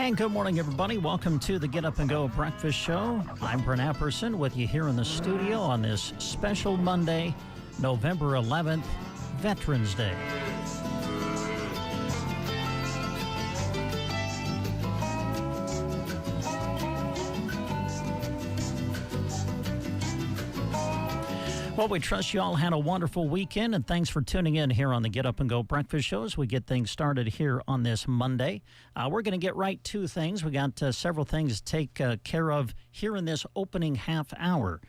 And good morning, everybody. Welcome to the Get Up and Go Breakfast Show. I'm Brent Apperson with you here in the studio on this special Monday, November 11th, Veterans Day. Well, we trust you all had a wonderful weekend, and thanks for tuning in here on the Get Up and Go Breakfast Show as we get things started here on this Monday. We're going to get right to things. We got several things to take care of here in this opening half hour.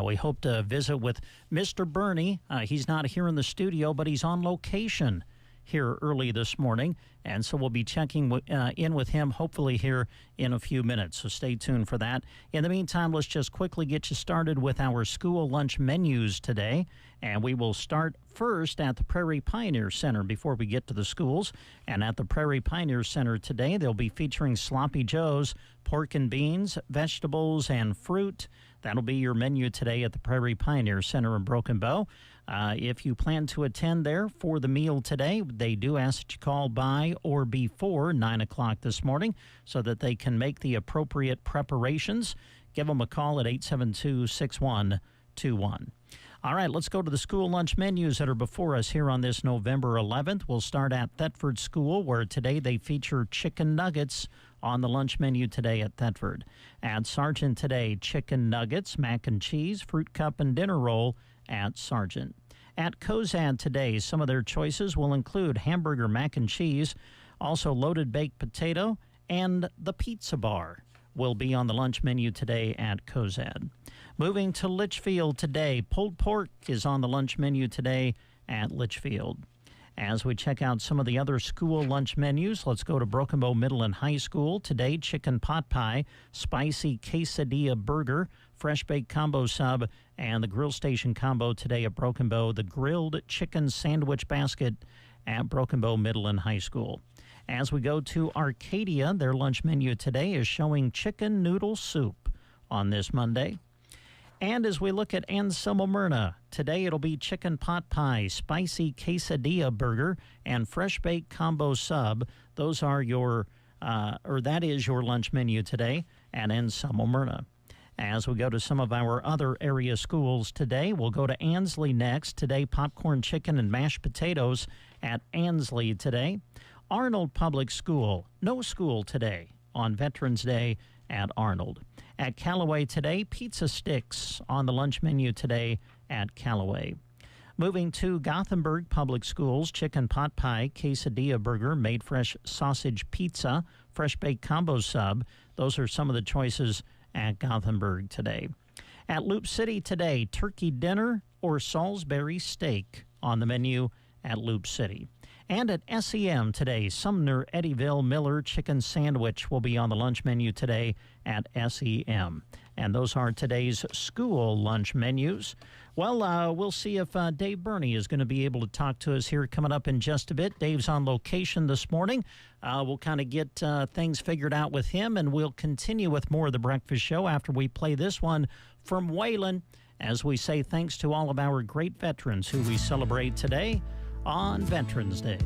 We hope to visit with Mr. Bernie. He's not here in the studio, but he's on location here early this morning, and so we'll be checking in with him hopefully here in a few minutes, so stay tuned for that. In the meantime, let's just quickly get you started with our school lunch menus today, and we will start first at the Prairie Pioneer Center before we get to the schools. And at the Prairie Pioneer Center today, they'll be featuring Sloppy Joe's, pork and beans, vegetables, and fruit. That'll be your menu today at the Prairie Pioneer Center in Broken Bow. If you plan to attend there for the meal today, they do ask that you call by or before 9 o'clock this morning so that they can make the appropriate preparations. Give them a call at 872-6121. All right, let's go to the school lunch menus that are before us here on this November 11th. We'll start at Thetford School, where today they feature chicken nuggets on the lunch menu today at Thetford. At Sargent today, chicken nuggets, mac and cheese, fruit cup, and dinner roll at Sargent. At Cozad today, some of their choices will include hamburger mac and cheese, also loaded baked potato, and the pizza bar will be on the lunch menu today at Cozad. Moving to Litchfield today, pulled pork is on the lunch menu today at Litchfield. As we check out some of the other school lunch menus, let's go to Broken Bow Middle and High School. Today, chicken pot pie, spicy quesadilla burger, fresh baked combo sub, and the grill station combo today at Broken Bow, the grilled chicken sandwich basket at Broken Bow Middle and High School. As we go to Arcadia, their lunch menu today is showing chicken noodle soup on this Monday. And as we look at Anselmo Myrna, today it'll be chicken pot pie, spicy quesadilla burger, and fresh baked combo sub. Those are that is your lunch menu today at Anselmo Myrna. As we go to some of our other area schools today, we'll go to Ansley next. Today, popcorn chicken and mashed potatoes at Ansley today. Arnold Public School, no school today on Veterans Day at Arnold. At Callaway today, pizza sticks on the lunch menu today at Callaway. Moving to Gothenburg Public Schools, chicken pot pie, quesadilla burger, made fresh sausage pizza, fresh baked combo sub. Those are some of the choices at Gothenburg today. At Loop City today, turkey dinner or Salisbury steak on the menu at Loop City. And at SEM today, Sumner Eddyville Miller chicken sandwich will be on the lunch menu today at SEM. And those are today's school lunch menus. Well, we'll see if Dave Burney is going to be able to talk to us here coming up in just a bit. Dave's on location this morning. We'll kind of get things figured out with him, and we'll continue with more of the breakfast show after we play this one from Waylon, as we say thanks to all of our great veterans who we celebrate today on Veterans Day.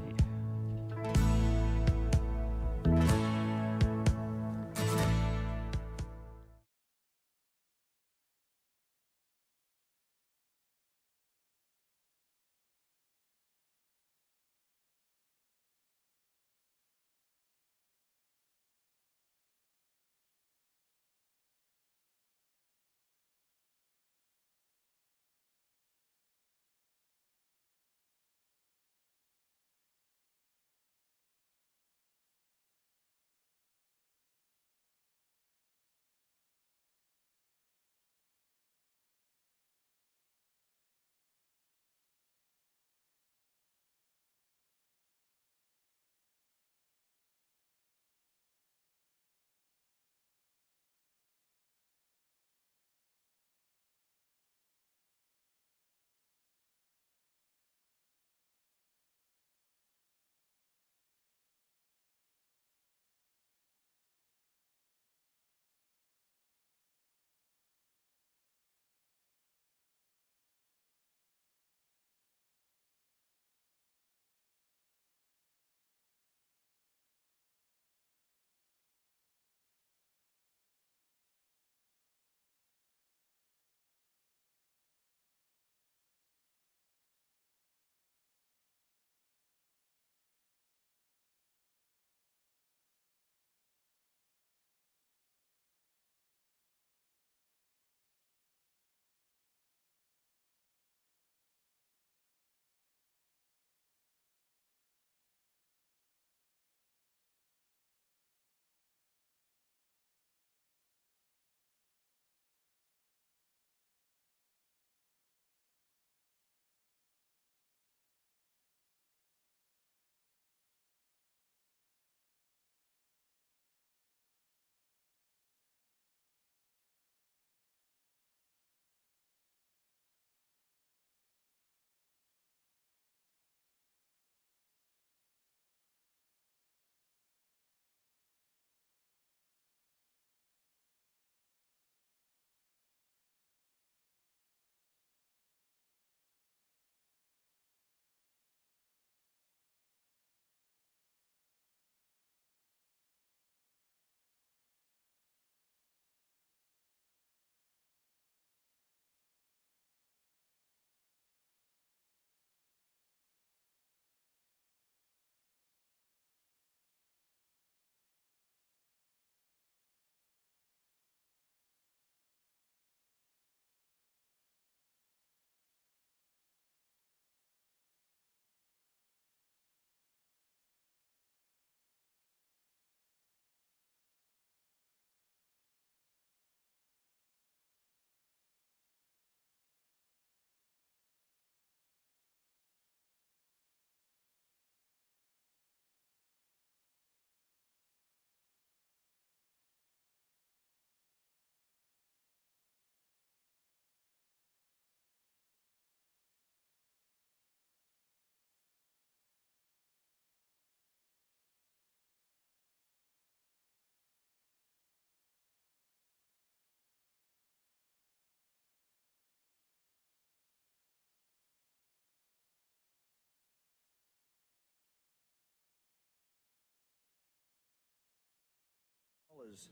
has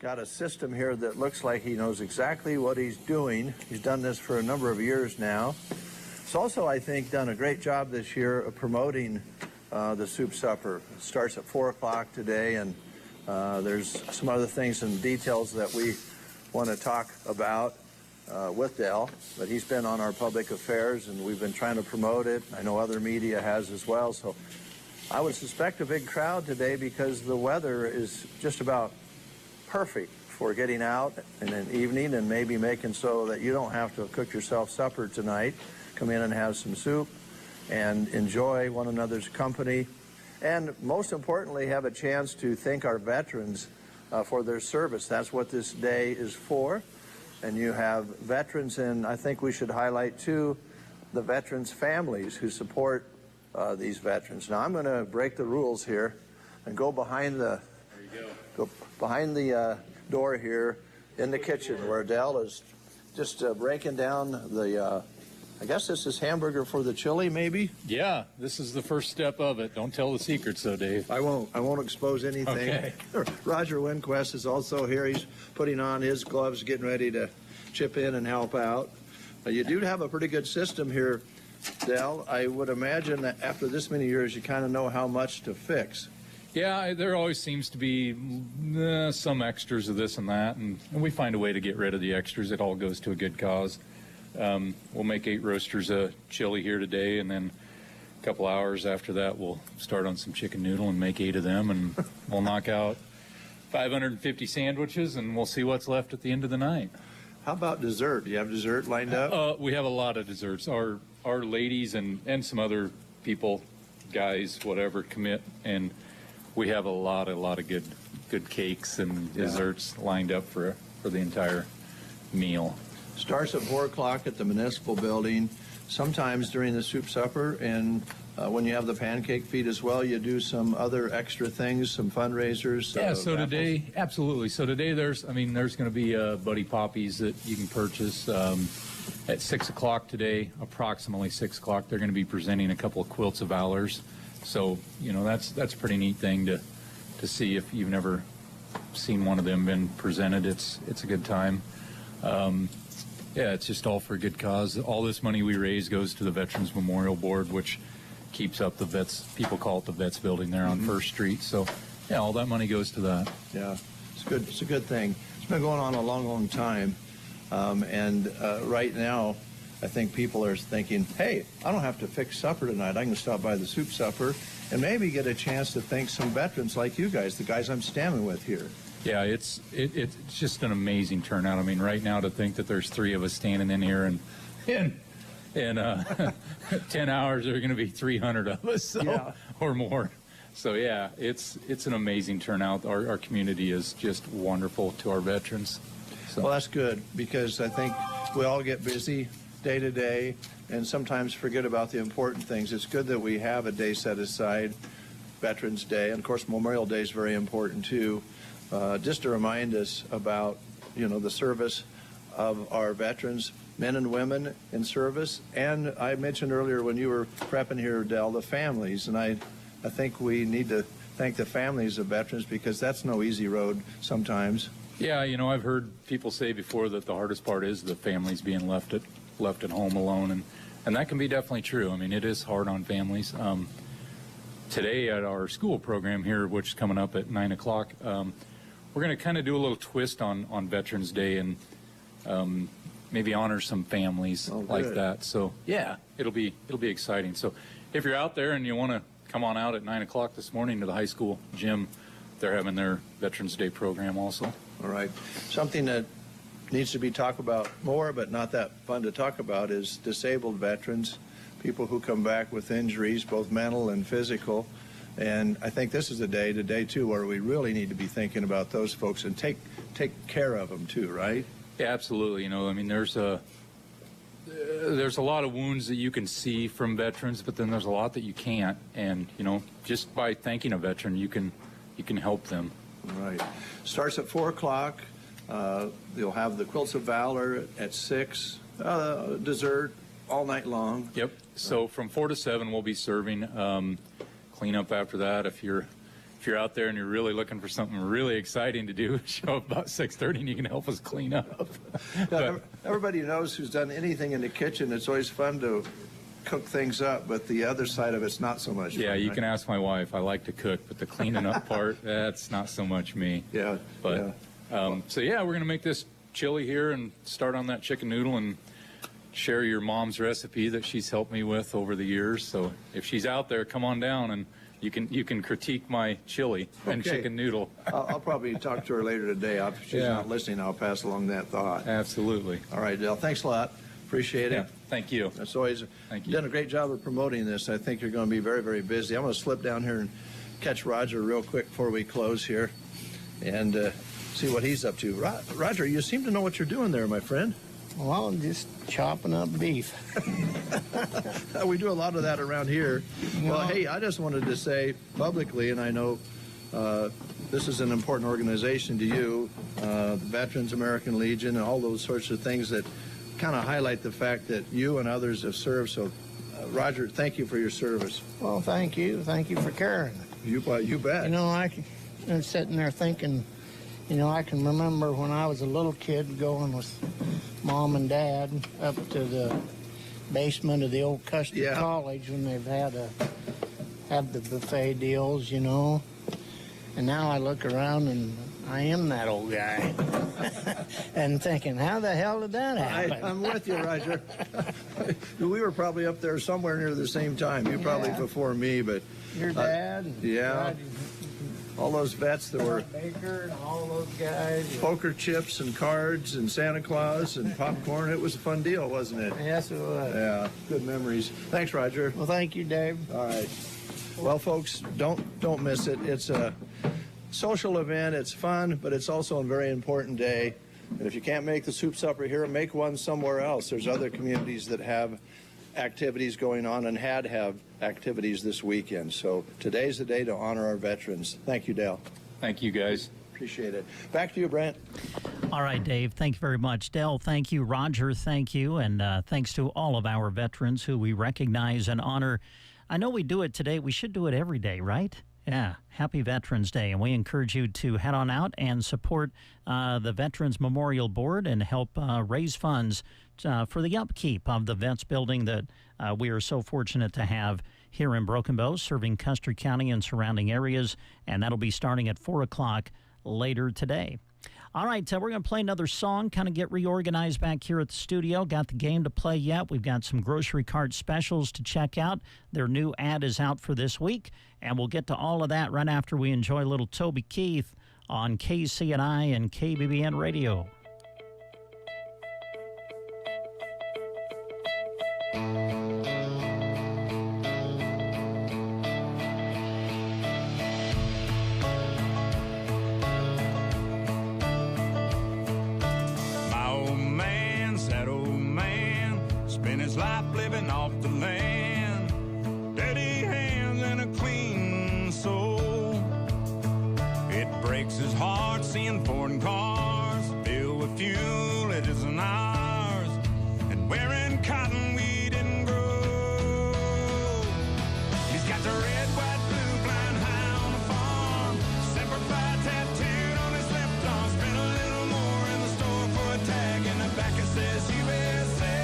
got a system here that looks like he knows exactly what he's doing. He's done this for a number of years now. He's also, I think, done a great job this year of promoting the soup supper. It starts at 4 o'clock today, and there's some other things and details that we want to talk about with Dell, but he's been on our public affairs, and we've been trying to promote it. I know other media has as well, so I would suspect a big crowd today because the weather is just about perfect for getting out in an evening and maybe making so that you don't have to cook yourself supper tonight. Come in and have some soup and enjoy one another's company, and most importantly, have a chance to thank our veterans for their service. That's what this day is for. And you have veterans, and I think we should highlight, too, the veterans' families who support these veterans. Now, I'm going to break the rules here and go behind the door here in the kitchen where Dell is just breaking down the, I guess this is hamburger for the chili, maybe? Yeah, this is the first step of it. Don't tell the secrets, though, Dave. I won't expose anything. Okay. Roger Winquist is also here. He's putting on his gloves, getting ready to chip in and help out. You do have a pretty good system here, Dell. I would imagine that after this many years, you kind of know how much to fix. Yeah, there always seems to be some extras of this and that, and we find a way to get rid of the extras. It all goes to a good cause. We'll make 8 roasters of chili here today, and then a couple hours after that, we'll start on some chicken noodle and make 8 of them, and we'll knock out 550 sandwiches, and we'll see what's left at the end of the night. How about dessert? Do you have dessert lined up? We have a lot of desserts. Our ladies and some other people, guys, whatever, commit, and we have a lot of good cakes and desserts lined up for the entire meal. Starts at 4 o'clock at the municipal building, sometimes during the soup supper, and when you have the pancake feed as well, you do some other extra things, some fundraisers. Yeah, so today, absolutely. So today there's going to be Buddy Poppies that you can purchase at 6 o'clock today, approximately 6 o'clock. They're going to be presenting a couple of quilts of valors. So, that's a pretty neat thing to see if you've never seen one of them been presented. It's a good time. Yeah, it's just all for a good cause. All this money we raise goes to the Veterans Memorial Board, which keeps up the vets. People call it the Vets Building there on First Street. So, yeah, all that money goes to that. Yeah, it's good. It's a good thing. It's been going on a long time, and right now, I think people are thinking, hey, I don't have to fix supper tonight. I can stop by the soup supper and maybe get a chance to thank some veterans like you guys, the guys I'm standing with here. Yeah, it's just an amazing turnout. I mean, right now to think that there's 3 of us standing in here and in 10 hours there are going to be 300 of us, so, yeah, or more. So yeah, it's an amazing turnout. Our community is just wonderful to our veterans. So. Well, that's good, because I think we all get busy day to day and sometimes forget about the important things. It's good that we have a day set aside, Veterans Day, and of course Memorial Day is very important too. Just to remind us about, the service of our veterans, men and women in service. And I mentioned earlier when you were prepping here, Dell, the families. And I think we need to thank the families of veterans, because that's no easy road sometimes. Yeah, I've heard people say before that the hardest part is the families being left at home alone. And that can be definitely true. I mean, it is hard on families. Today at our school program here, which is coming up at 9 o'clock, we're going to kind of do a little twist on Veterans Day and maybe honor some families like that. So yeah, it'll be exciting. So if you're out there and you want to come on out at 9 o'clock this morning to the high school gym, they're having their Veterans Day program also. All right. Something that needs to be talked about more, but not that fun to talk about, is disabled veterans, people who come back with injuries, both mental and physical. And I think this is a day today, too, where we really need to be thinking about those folks and take care of them, too, right? Yeah, absolutely. I mean, there's a lot of wounds that you can see from veterans, but then there's a lot that you can't. And, just by thanking a veteran, you can help them. Right. Starts at 4 o'clock. You'll have the Quilts of Valor at 6, dessert all night long. Yep. So from 4 to 7, we'll be serving. Clean up after that. If you're if you're out there and you're really looking for something really exciting to do, show up about 6:30 and you can help us clean up. But, Everybody knows who's done anything in the kitchen. It's always fun to cook things up, but the other side of it's not so much yeah, fun, you right? can ask my wife. I like to cook, but the cleaning up part, that's not so much me. Yeah, But so yeah, we're gonna make this chili here and start on that chicken noodle and share your mom's recipe that she's helped me with over the years. So if she's out there, come on down and you can critique my chili and Okay. chicken noodle. I'll probably talk to her later today. If she's Yeah. not listening, I'll pass along that thought. Absolutely. All right, Dale, thanks a lot. Appreciate Yeah, it. thank you. That's always Thank you. done a great job of promoting this. I think you're going to be very, very busy. I'm going to slip down here and catch Roger real quick before we close here and see what he's up to. Roger, you seem to know what you're doing there, my friend. Well, I'm just chopping up beef. We do a lot of that around here. Well, hey, I just wanted to say publicly, and I know this is an important organization to you, the Veterans American Legion, and all those sorts of things that kind of highlight the fact that you and others have served. So, Roger, thank you for your service. Well, thank you. Thank you for caring. You bet. You know, I'm sitting there thinking, you know, I can remember when I was a little kid going with Mom and Dad up to the basement of the old Custer College when they've have the buffet deals, you know. And now I look around and I am that old guy. And thinking, how the hell did that happen? I'm with you, Roger. We were probably up there somewhere near the same time. You probably before me, but Your dad? And yeah. All those vets that were Baker and all those guys. poker chips and cards and Santa Claus and popcorn. It was a fun deal, wasn't it? Yes, it was. Yeah, good memories. Thanks, Roger. Well, thank you, Dave. All right. Well, folks, don't miss it. It's a social event. It's fun, but it's also a very important day. And if you can't make the soup supper here, make one somewhere else. There's other communities that have activities going on and have activities this weekend. So today's the day to honor our veterans. Thank you, Dale. Thank you, guys. Appreciate it. Back to you, Brent. All right, Dave, thank you very much. Dell, thank you. Roger, thank you. And thanks to all of our veterans who we recognize and honor. I know we do it today. We should do it every day, right? Yeah, happy Veterans Day. And we encourage you to head on out and support the Veterans Memorial Board and help raise funds for the upkeep of the Vets building that we are so fortunate to have here in Broken Bow, serving Custer County and surrounding areas. And that'll be starting at 4 o'clock later today. All right, we're going to play another song, kind of get reorganized back here at the studio. Got the game to play yet. We've got some grocery cart specials to check out. Their new ad is out for this week, and we'll get to all of that right after we enjoy a little Toby Keith on KCNI and KBBN Radio. His life living off the land, dirty hands and a clean soul. It breaks his heart seeing foreign cars filled with fuel it isn't ours, and wearing cotton we didn't grow. He's got the red, white, blue flying high on the farm, Semper Fi tattooed on his left arm. Spent a little more in the store for a tag, and the back it says USA.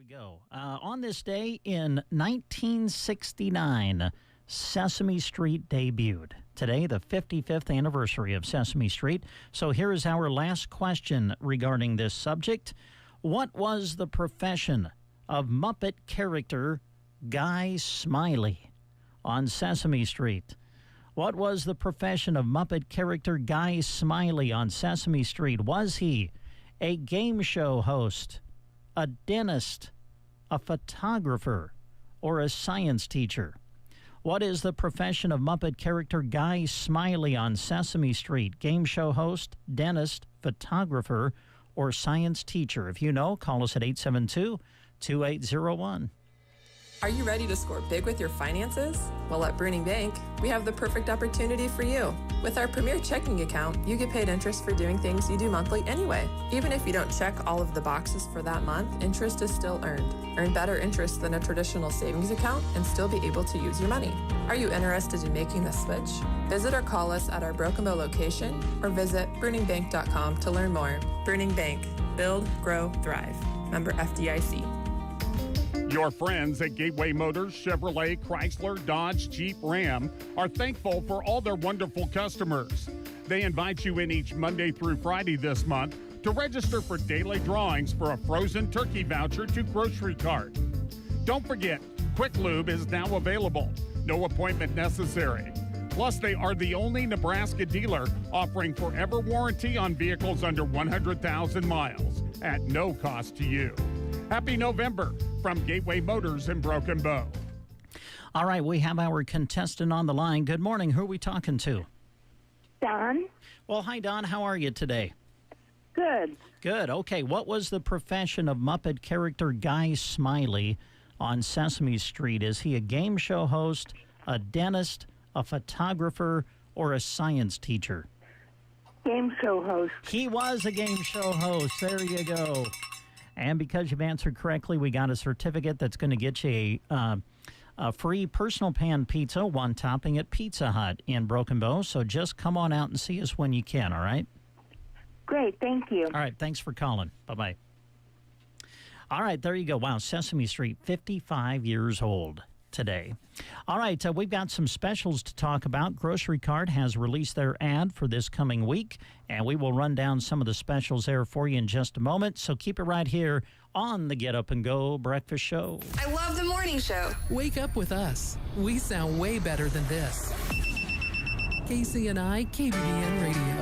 we go. On this day in 1969, Sesame Street debuted. Today, the 55th anniversary of Sesame Street. So here is our last question regarding this subject. What was the profession of Muppet character Guy Smiley on Sesame Street? What was the profession of Muppet character Guy Smiley on Sesame Street? Was he a game show host, a dentist, a photographer, or a science teacher? What is the profession of Muppet character Guy Smiley on Sesame Street? Game show host, dentist, photographer, or science teacher? If you know, call us at 872-2801. Are you ready to score big with your finances? Well, at Bruning Bank, we have the perfect opportunity for you. With our Premier Checking account, you get paid interest for doing things you do monthly anyway. Even if you don't check all of the boxes for that month, interest is still earned. Earn better interest than a traditional savings account and still be able to use your money. Are you interested in making the switch? Visit or call us at our Broken Bow location or visit bruningbank.com to learn more. Bruning Bank. Build, grow, thrive. Member FDIC. Your friends at Gateway Motors, Chevrolet, Chrysler, Dodge, Jeep, Ram are thankful for all their wonderful customers. They invite you in each Monday through Friday this month to register for daily drawings for a frozen turkey voucher to Grocery Cart. Don't forget, Quick Lube is now available. No appointment necessary. Plus, they are the only Nebraska dealer offering forever warranty on vehicles under 100,000 miles at no cost to you. Happy November from Gateway Motors in Broken Bow. All right, we have our contestant on the line. Good morning. Who are we talking to? Don. Well, hi, Don. How are you today? Good. Good. Okay, what was the profession of Muppet character Guy Smiley on Sesame Street? Is he a game show host, a dentist, a photographer, or a science teacher? Game show host. He was a game show host. There you go. And because you've answered correctly, we got a certificate that's going to get you a free personal pan pizza, one topping at Pizza Hut in Broken Bow. So just come on out and see us when you can, all right? Great, thank you. All right, thanks for calling. Bye-bye. All right, there you go. Wow, Sesame Street, 55 years old today. All right, we've got some specials to talk about. Grocery Cart has released their ad for this coming week, and we will run down some of the specials there for you in just a moment. So keep it right here on the Get Up and Go Breakfast Show. I love the morning show. Wake up with us. We sound way better than this. KCNI KBBN Radio.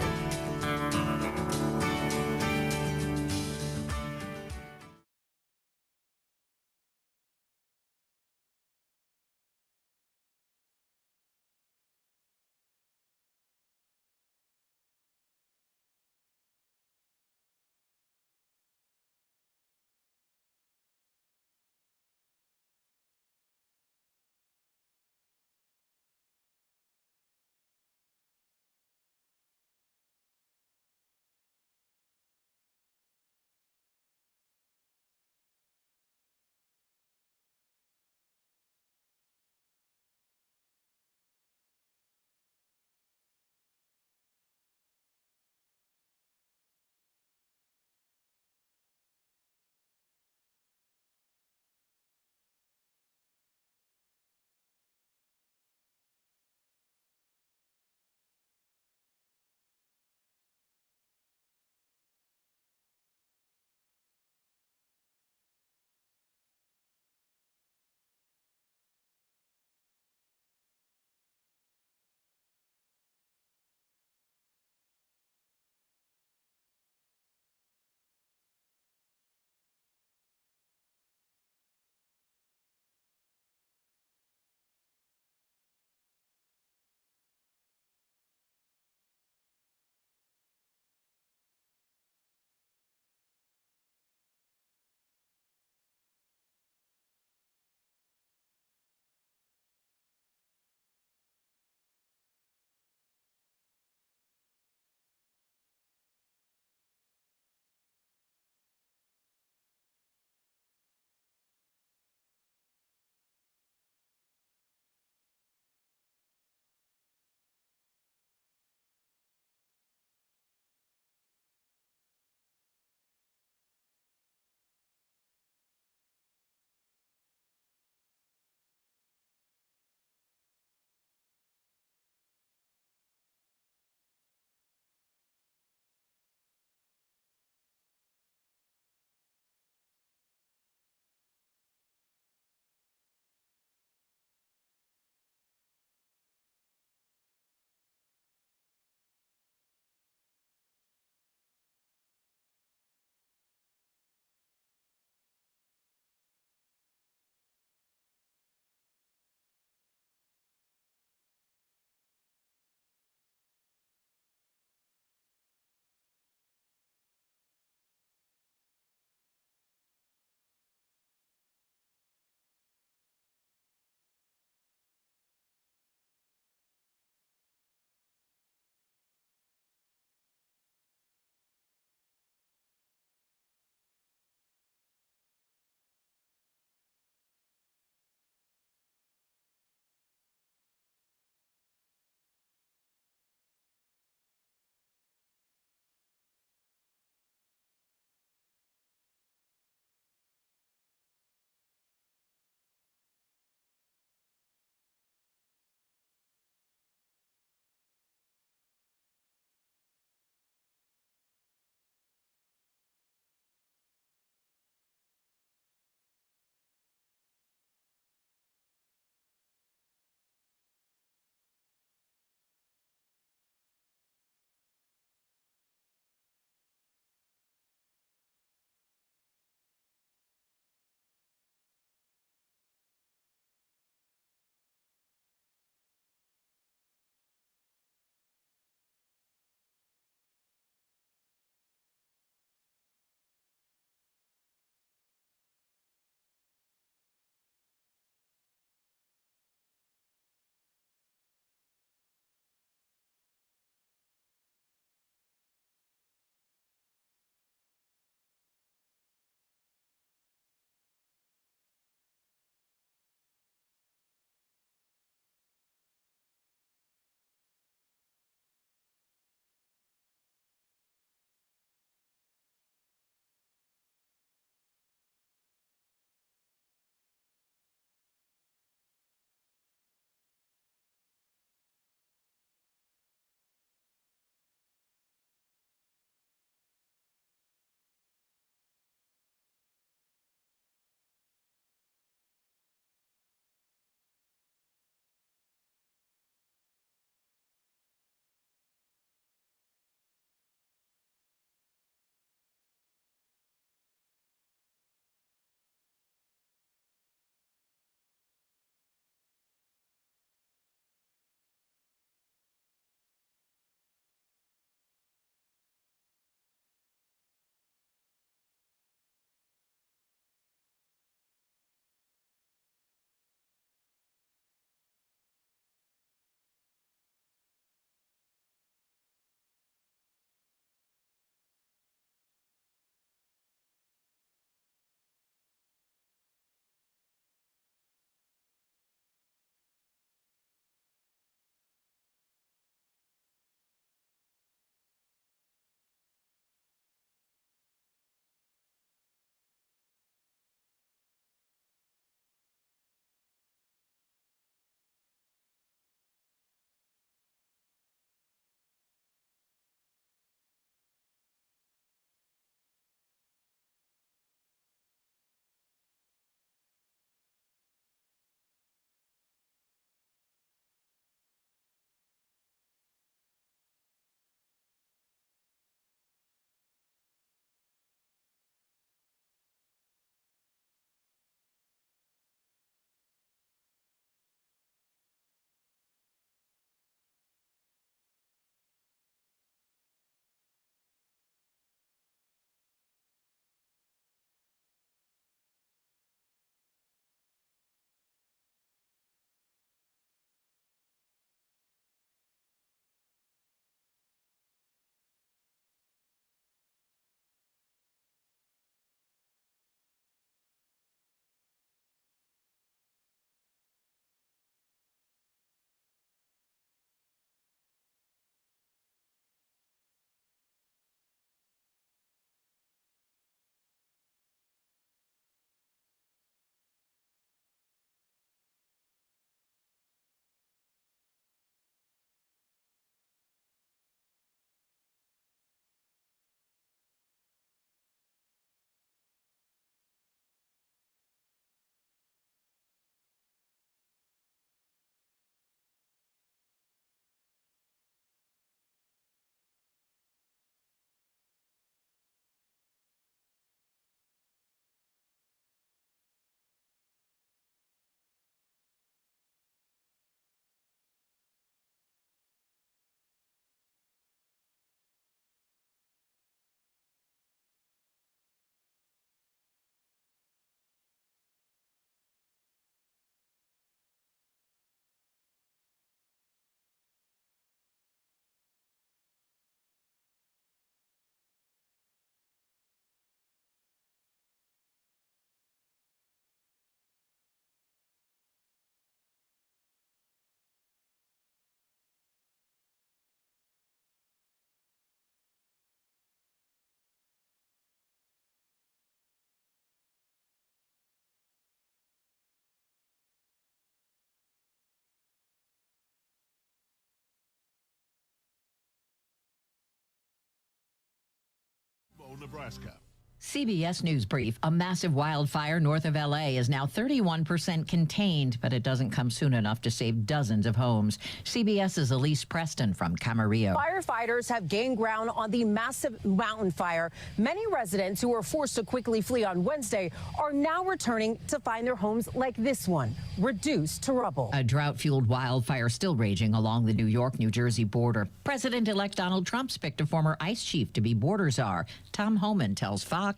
Nebraska. CBS News Brief. A massive wildfire north of L.A. is now 31% contained, but it doesn't come soon enough to save dozens of homes. CBS's Elise Preston from Camarillo. Firefighters have gained ground on the massive mountain fire. Many residents who were forced to quickly flee on Wednesday are now returning to find their homes like this one, reduced to rubble. A drought-fueled wildfire still raging along the New York-New Jersey border. President-elect Donald Trump's picked a former ICE chief to be border czar. Tom Homan tells Fox.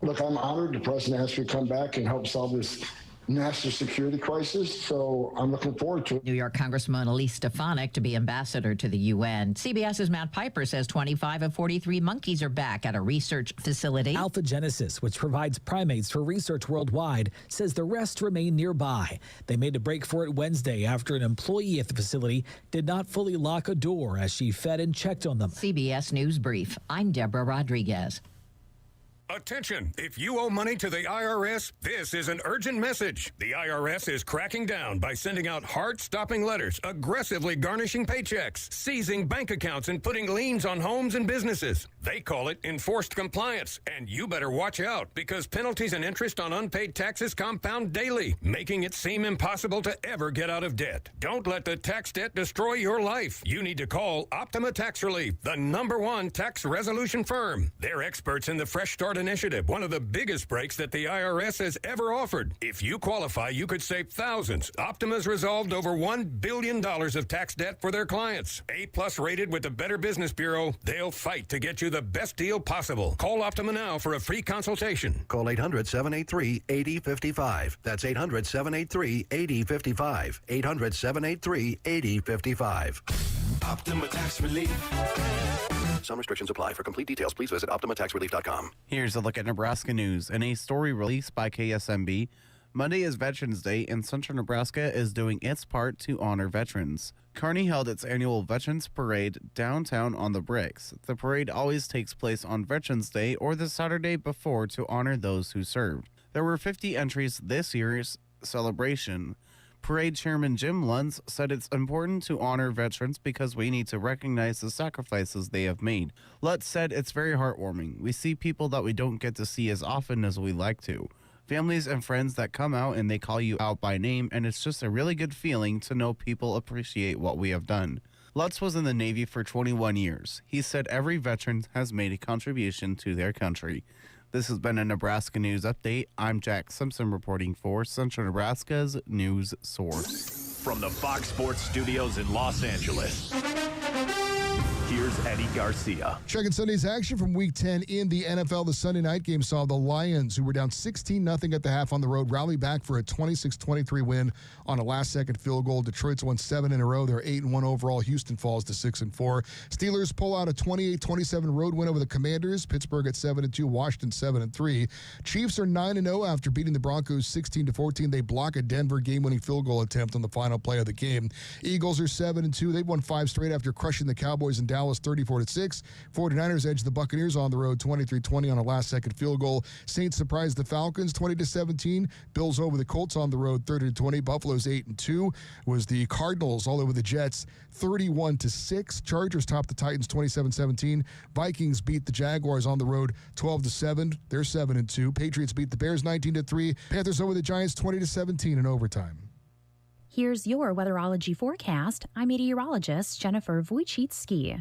Look, I'm honored the president asked me to come back and help solve this national security crisis, so I'm looking forward to it. New York Congressman Elise Stefanik to be ambassador to the UN. CBS's Matt Piper says 25 of 43 monkeys are back at a research facility. Alpha Genesis, which provides primates for research worldwide, says the rest remain nearby. They made a break for it Wednesday after an employee at the facility did not fully lock a door as she fed and checked on them. CBS News Brief. I'm Deborah Rodriguez. Attention! If you owe money to the IRS, this is an urgent message. The IRS is cracking down by sending out heart-stopping letters, aggressively garnishing paychecks, seizing bank accounts, and putting liens on homes and businesses. They call it enforced compliance, and you better watch out because penalties and interest on unpaid taxes compound daily, making it seem impossible to ever get out of debt. Don't let the tax debt destroy your life. You need to call Optima Tax Relief, the #1 tax resolution firm. They're experts in the Fresh Start Initiative, one of the biggest breaks that the IRS has ever offered. If you qualify, you could save thousands. Optima's resolved over $1 billion of tax debt for their clients. A+ rated with the Better Business Bureau, they'll fight to get you the best deal possible. Call Optima now for a free consultation. Call 800-783-8055. That's 800-783-8055. 800-783-8055. Optima Tax Relief. Some restrictions apply. For complete details, please visit OptimaTaxRelief.com. Here's a look at Nebraska news. In a story released by KSMB, Monday is Veterans Day, and Central Nebraska is doing its part to honor veterans. Kearney held its annual Veterans Parade downtown on the Bricks. The parade always takes place on Veterans Day or the Saturday before to honor those who served. There were 50 entries this year's celebration. Parade Chairman Jim Luntz said it's important to honor veterans because we need to recognize the sacrifices they have made. Lutz said it's very heartwarming. We see people that we don't get to see as often as we like to. Families and friends that come out and they call you out by name, and it's just a really good feeling to know people appreciate what we have done. Lutz was in the Navy for 21 years. He said every veteran has made a contribution to their country. This has been a Nebraska News Update. I'm Jack Simpson reporting for Central Nebraska's news source. From the Fox Sports Studios in Los Angeles, here's Eddie Garcia. Checking Sunday's action from Week 10 in the NFL. The Sunday night game saw the Lions, who were down 16-0 at the half on the road, rally back for a 26-23 win on a last-second field goal. Detroit's won 7 in a row. They're 8-1 overall. Houston falls to 6-4. Steelers pull out a 28-27 road win over the Commanders. Pittsburgh at 7-2. Washington 7-3. Chiefs are 9-0 after beating the Broncos 16-14. They block a Denver game-winning field goal attempt on the final play of the game. Eagles are 7-2. They've won 5 straight after crushing the Cowboys in Dallas 34-6. 49ers edge the Buccaneers on the road 23-20 on a last-second field goal. Saints surprised the Falcons 20-17. Bills over the Colts on the road 30-20. Buffalo's 8-2. Was the Cardinals all over the Jets 31-6. Chargers topped the Titans 27-17. Vikings beat the Jaguars on the road 12-7. They're 7-2. Patriots beat the Bears 19-3. Panthers over the Giants 20-17 in overtime. Here's your weatherology forecast. I'm meteorologist Jennifer Wojcicki.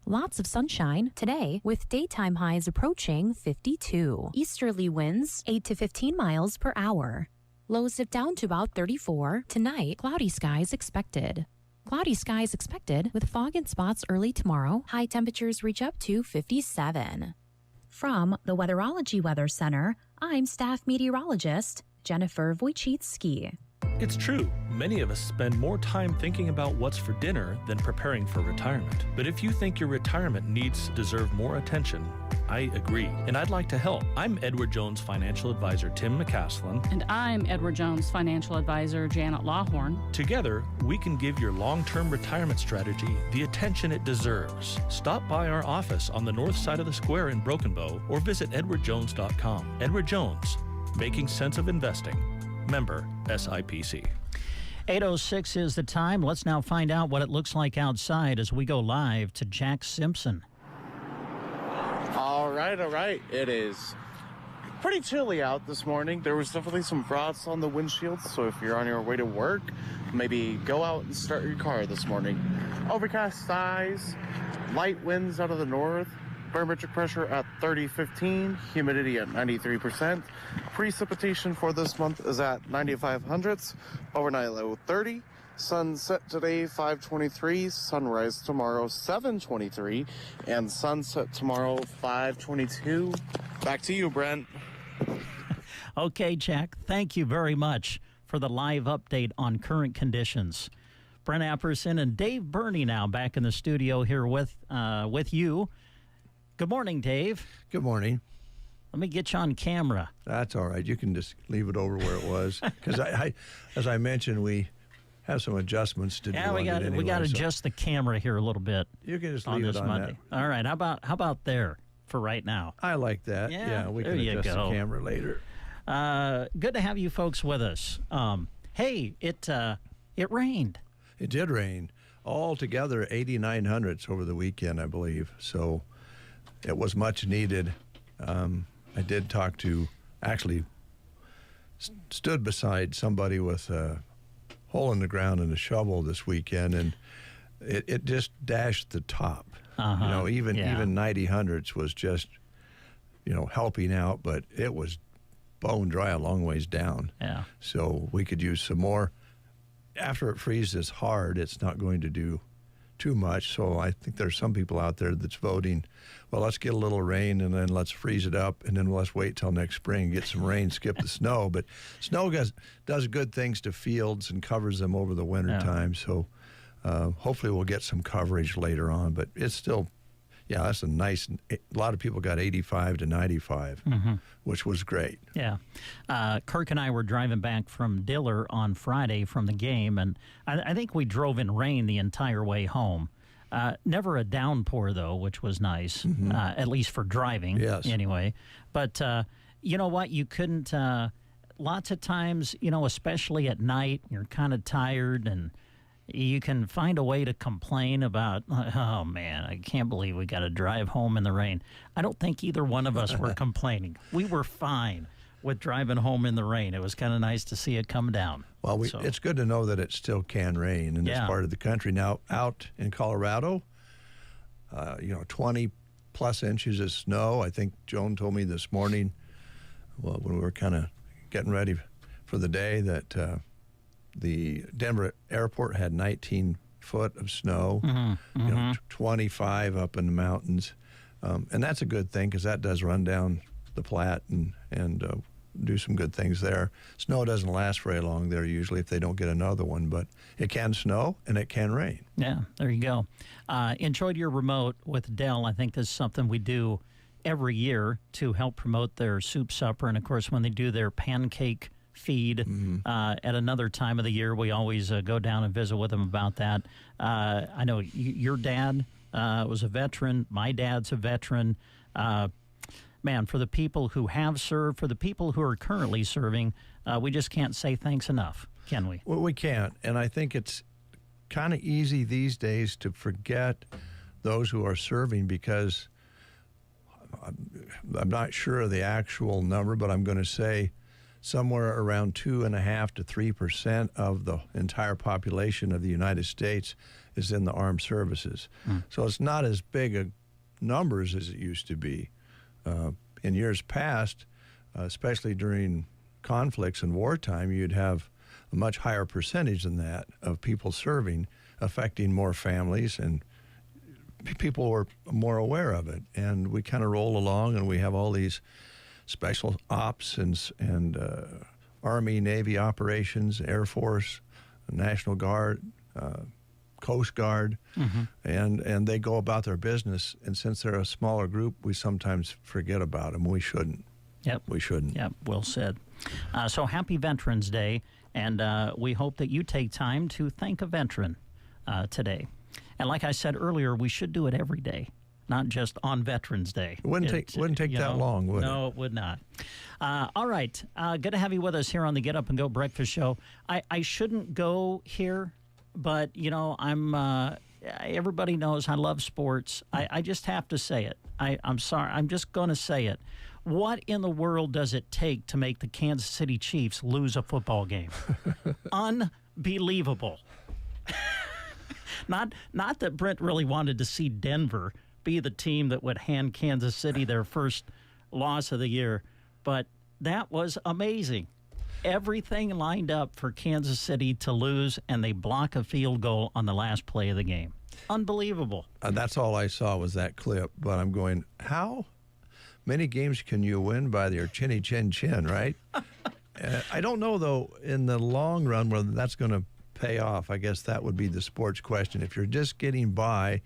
Lots of sunshine today with daytime highs approaching 52. Easterly winds 8 to 15 miles per hour. Lows dip down to about 34. Tonight, cloudy skies expected. Cloudy skies expected with fog in spots early tomorrow. High temperatures reach up to 57. From the Weatherology Weather Center, I'm staff meteorologist Jennifer Wojcicki. It's true. Many of us spend more time thinking about what's for dinner than preparing for retirement. But if you think your retirement needs deserve more attention, I agree, and I'd like to help. I'm Edward Jones Financial Advisor Tim McCaslin. And I'm Edward Jones Financial Advisor Janet Lawhorn. Together, we can give your long-term retirement strategy the attention it deserves. Stop by our office on the north side of the square in Broken Bow or visit edwardjones.com. Edward Jones, making sense of investing. Member SIPC. 8:06 is the time. Let's now find out what it looks like outside as we go live to Jack Simpson. All All right. It is pretty chilly out this morning. There was definitely some frost on the windshield, so if you're on your way to work, maybe go out and start your car this morning. Overcast skies, light winds out of the north, barometric pressure at 3015, humidity at 93%. Precipitation for this month is at 95 hundredths, overnight low 30. Sunset today 5:23, sunrise tomorrow 7:23, and sunset tomorrow 5:22. Back to you, Brent. Okay, Jack, thank you very much for the live update on current conditions. Brent Apperson and Dave Burney now back in the studio here with you. Good morning, Dave. Good morning. Let me get you on camera. That's all right. You can just leave it over where it was. Because as I mentioned, we have some adjustments to do. Yeah, we got to adjust the camera here a little bit. You can just on leave this it on Monday. that. All right. How about there for right now? I like that. Yeah, we can adjust the camera later. Good to have you folks with us. Hey, it rained. It did rain. Altogether, 89 hundredths over the weekend, I believe. So it was much needed. I did talk to, actually stood beside somebody with a hole in the ground and a shovel this weekend, and it just dashed the top. Even 90 hundredths was just, helping out, but it was bone dry a long ways down. Yeah. So we could use some more. After it freezes hard, it's not going to do too much. So I think there's some people out there that's voting, well, let's get a little rain and then let's freeze it up and then let's wait till next spring, get some rain, skip the snow. But snow does good things to fields and covers them over the winter time. So hopefully we'll get some coverage later on. But it's still, that's a lot of people got 85 to 95, which was great. Yeah. Kirk and I were driving back from Diller on Friday from the game, and I think we drove in rain the entire way home. Never a downpour, though, which was nice, at least for driving anyway. But you know what? You couldn't, lots of times, especially at night, you're kind of tired and you can find a way to complain about, oh, man, I can't believe we got to drive home in the rain. I don't think either one of us were complaining. We were fine with driving home in the rain. It was kind of nice to see it come down. Well, it's good to know that it still can rain in this part of the country. Now, out in Colorado, 20-plus inches of snow. I think Joan told me this morning, when we were kind of getting ready for the day, that the Denver airport had 19 foot of snow, 25 up in the mountains. And that's a good thing because that does run down the Platte and do some good things there. Snow doesn't last very long there usually if they don't get another one, but it can snow and it can rain. Yeah, there you go. Enjoyed your remote with Dell. I think this is something we do every year to help promote their soup supper. And, of course, when they do their pancake feed at another time of the year, we always go down and visit with them about that. I know your dad was a veteran. My dad's a veteran. Man, for the people who have served, for the people who are currently serving, we just can't say thanks enough, can we? Well, we can't. And I think it's kind of easy these days to forget those who are serving because I'm not sure of the actual number, but I'm going to say somewhere around 2.5% to 3% of the entire population of the United States is in the armed services. So it's not as big a numbers as it used to be. In years past, especially during conflicts and wartime, you'd have a much higher percentage than that of people serving, affecting more families, and people were more aware of it. And we kind of roll along, and we have all these special ops and Army, Navy operations, Air Force, National Guard, Coast Guard, and they go about their business. And since they're a smaller group, we sometimes forget about them. We shouldn't. Yep. We shouldn't. Yep, well said. So happy Veterans Day, and we hope that you take time to thank a veteran today. And like I said earlier, we should do it every day, not just on Veterans Day. It wouldn't take that long, would it? No, it would not. All right. Good to have you with us here on the Get Up and Go Breakfast Show. I shouldn't go here, but, I'm everybody knows I love sports. I just have to say it. I'm sorry. I'm just going to say it. What in the world does it take to make the Kansas City Chiefs lose a football game? Unbelievable. Not that Brent really wanted to see Denver be the team that would hand Kansas City their first loss of the year, but that was amazing. Everything lined up for Kansas City to lose, and they block a field goal on the last play of the game. Unbelievable. That's all I saw was that clip, but I'm going, how many games can you win by your chinny chin chin, right? I don't know, though, in the long run whether that's going to pay off. I guess that would be the sports question. If you're just getting by,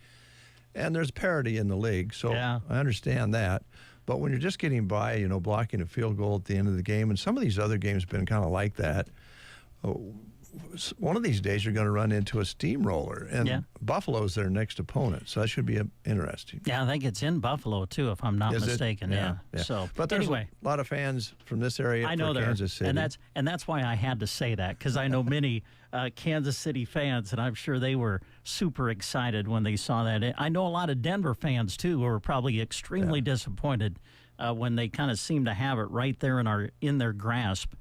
and there's parity in the league, so I understand that. But when you're just getting by, blocking a field goal at the end of the game, and some of these other games have been kind of like that, one of these days you're going to run into a steamroller, and Buffalo's their next opponent, so that should be interesting. Yeah, I think it's in Buffalo, too, if I'm not mistaken. Yeah. So, but there's anyway, a lot of fans from this area I know for Kansas City. And that's why I had to say that, because I know many Kansas City fans, and I'm sure they were super excited when they saw that. I know a lot of Denver fans, too, who were probably extremely disappointed when they kind of seemed to have it right there in their grasp.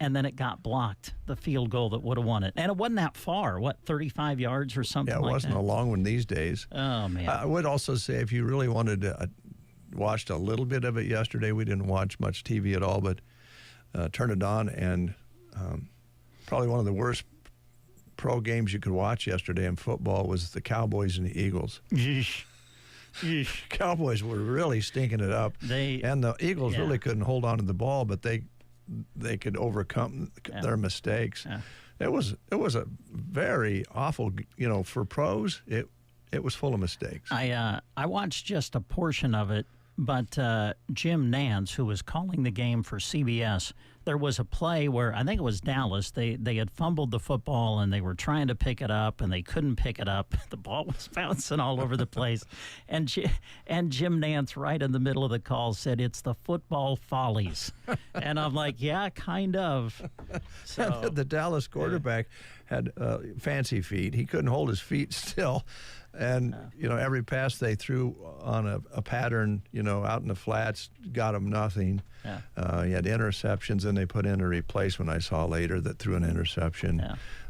And then it got blocked, the field goal that would have won it. And it wasn't that far, 35 yards or something like that? Yeah, it wasn't a long one these days. Oh, man. I would also say if you really wanted to, watched a little bit of it yesterday. We didn't watch much TV at all, but turned it on, and probably one of the worst pro games you could watch yesterday in football was the Cowboys and the Eagles. Cowboys were really stinking it up. And the Eagles really couldn't hold on to the ball, but they could overcome their mistakes. It was a very awful, for pros. It was full of mistakes. I watched just a portion of it, but Jim Nantz, who was calling the game for CBS, there was a play where I think it was Dallas. They had fumbled the football and they were trying to pick it up and they couldn't pick it up. The ball was bouncing all over the place, and Jim Nantz, right in the middle of the call, said, "It's the football follies," and I'm like, "Yeah, kind of." So the Dallas quarterback had fancy feet. He couldn't hold his feet still. And, every pass they threw on a pattern, out in the flats, got him nothing. He had interceptions, and they put in a replacement I saw later that threw an interception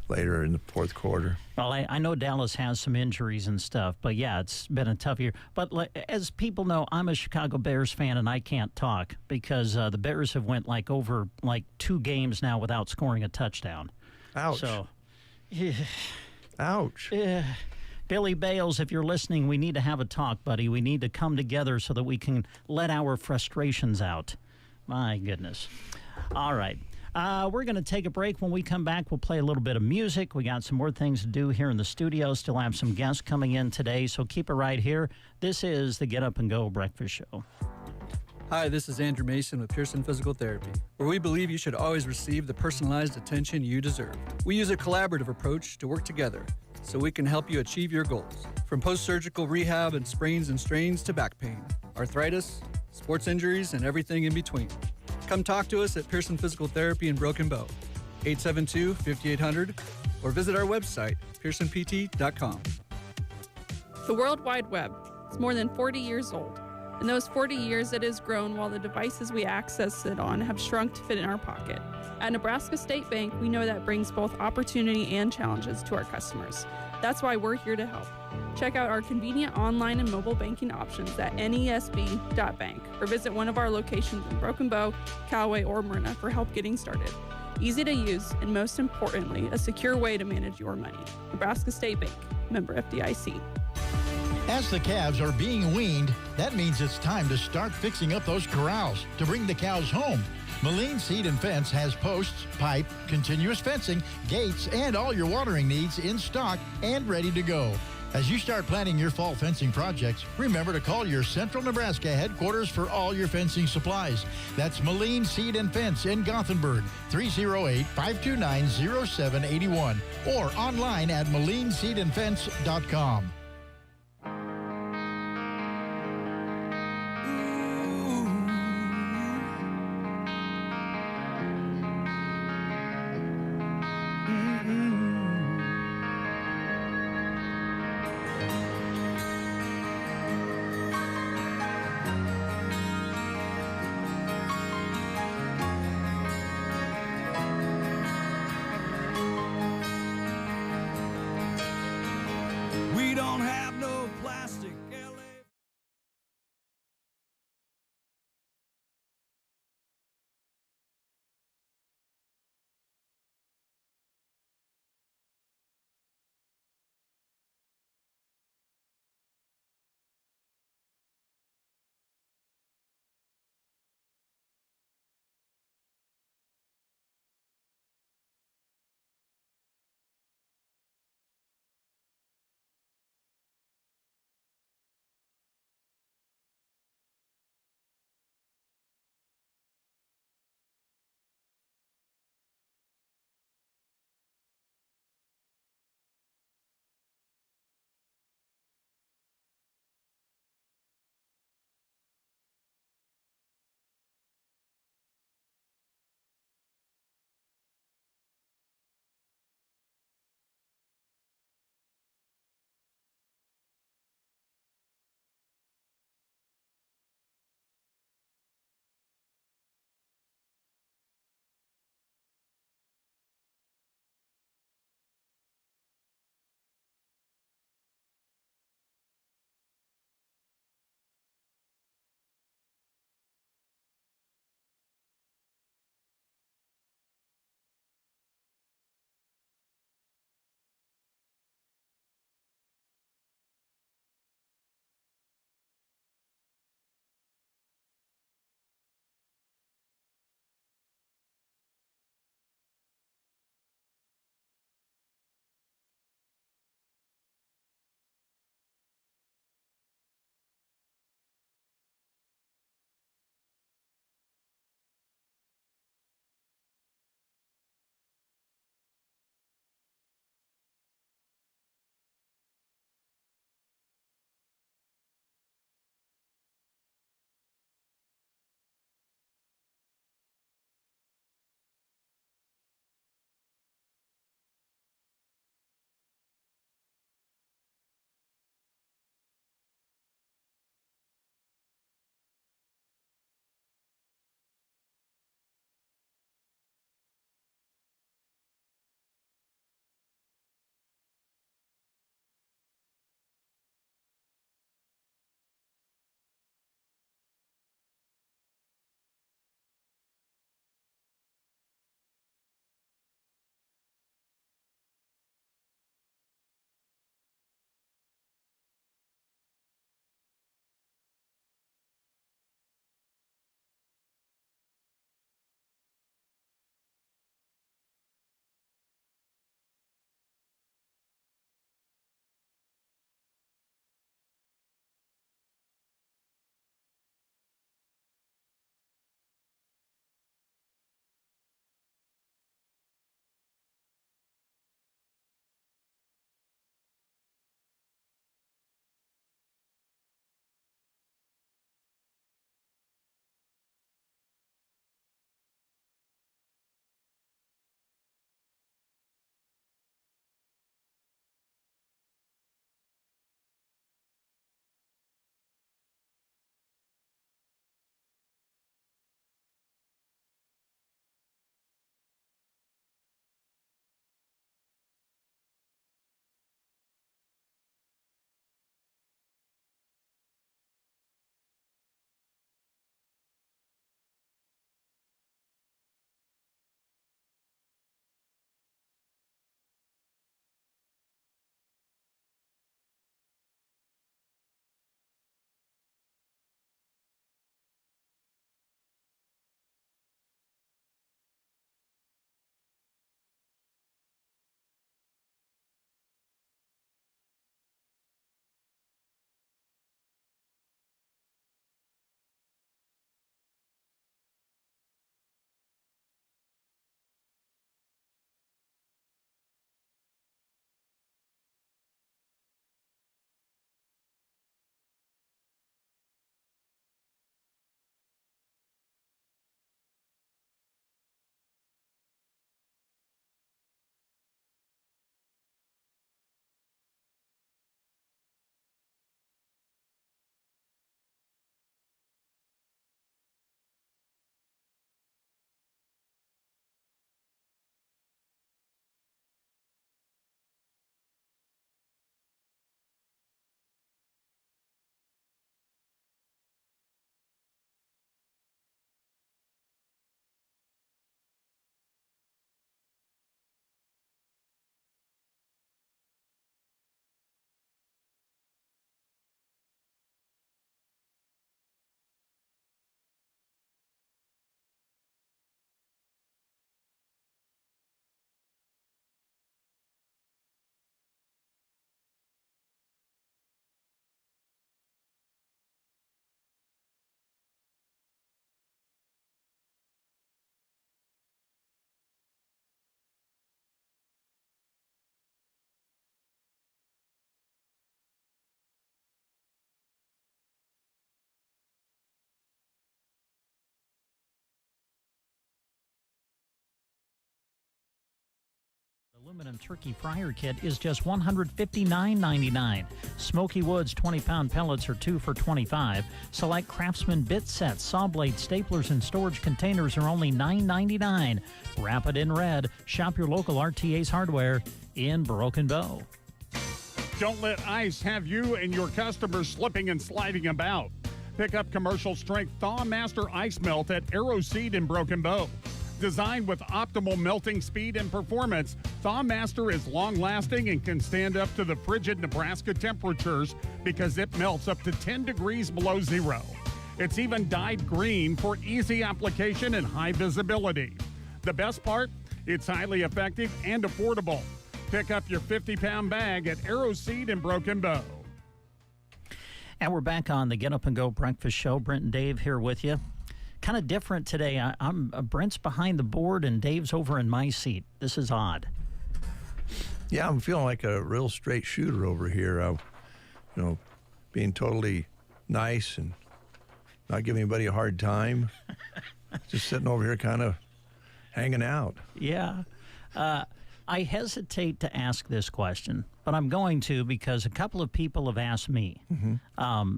later in the fourth quarter. Well, I know Dallas has some injuries and stuff, but, it's been a tough year. But as people know, I'm a Chicago Bears fan, and I can't talk because the Bears have went over 2 games now without scoring a touchdown. Ouch. So, ouch. Billy Bales, if you're listening, we need to have a talk, buddy. We need to come together so that we can let our frustrations out. My goodness. All right. We're going to take a break. When we come back, we'll play a little bit of music. We got some more things to do here in the studio. Still have some guests coming in today, so keep it right here. This is the Get Up and Go Breakfast Show. Hi, this is Andrew Mason with Pearson Physical Therapy, where we believe you should always receive the personalized attention you deserve. We use a collaborative approach to work together so we can help you achieve your goals. From post-surgical rehab and sprains and strains to back pain, arthritis, sports injuries, and everything in between. Come talk to us at Pearson Physical Therapy in Broken Bow, 872-5800, or visit our website, pearsonpt.com. The World Wide Web is more than 40 years old. In those 40 years, it has grown while the devices we access it on have shrunk to fit in our pocket. At Nebraska State Bank, we know that brings both opportunity and challenges to our customers. That's why we're here to help. Check out our convenient online and mobile banking options at nesb.bank or visit one of our locations in Broken Bow, Callaway, or Myrna for help getting started. Easy to use and, most importantly, a secure way to manage your money. Nebraska State Bank, member FDIC. As the calves are being weaned, that means it's time to start fixing up those corrals to bring the cows home. Moline Seed and Fence has posts, pipe, continuous fencing, gates, and all your watering needs in stock and ready to go. As you start planning your fall fencing projects, remember to call your Central Nebraska headquarters for all your fencing supplies. That's Moline Seed and Fence in Gothenburg, 308-529-0781, or online at molineseedandfence.com. aluminum turkey fryer kit is just $159.99. Smoky Woods 20-pound pellets are 2 for $25. Select Craftsman bit sets, saw blade, staplers, and storage containers are only $9.99. Wrap it in red. Shop your local RTA's Hardware in Broken Bow. Don't let ice have you and your customers slipping and sliding about. Pick up commercial strength Thaw Master Ice Melt at Arrow Seed in Broken Bow. Designed with optimal melting speed and performance, Thaw Master is long-lasting and can stand up to the frigid Nebraska temperatures because it melts up to 10 degrees below zero. It's even dyed green for easy application and high visibility. The best part? It's highly effective and affordable. Pick up your 50-pound bag at Arrow Seed in Broken Bow. And we're back on the Get Up and Go Breakfast Show. Brent and Dave here with you. Kind of different today. I'm Brent's behind the board and Dave's over in my seat. This is odd. Yeah, I'm feeling like a real straight shooter over here. Being totally nice and not giving anybody a hard time. Just sitting over here kind of hanging out. Yeah. I hesitate to ask this question, but I'm going to because a couple of people have asked me. Mm-hmm.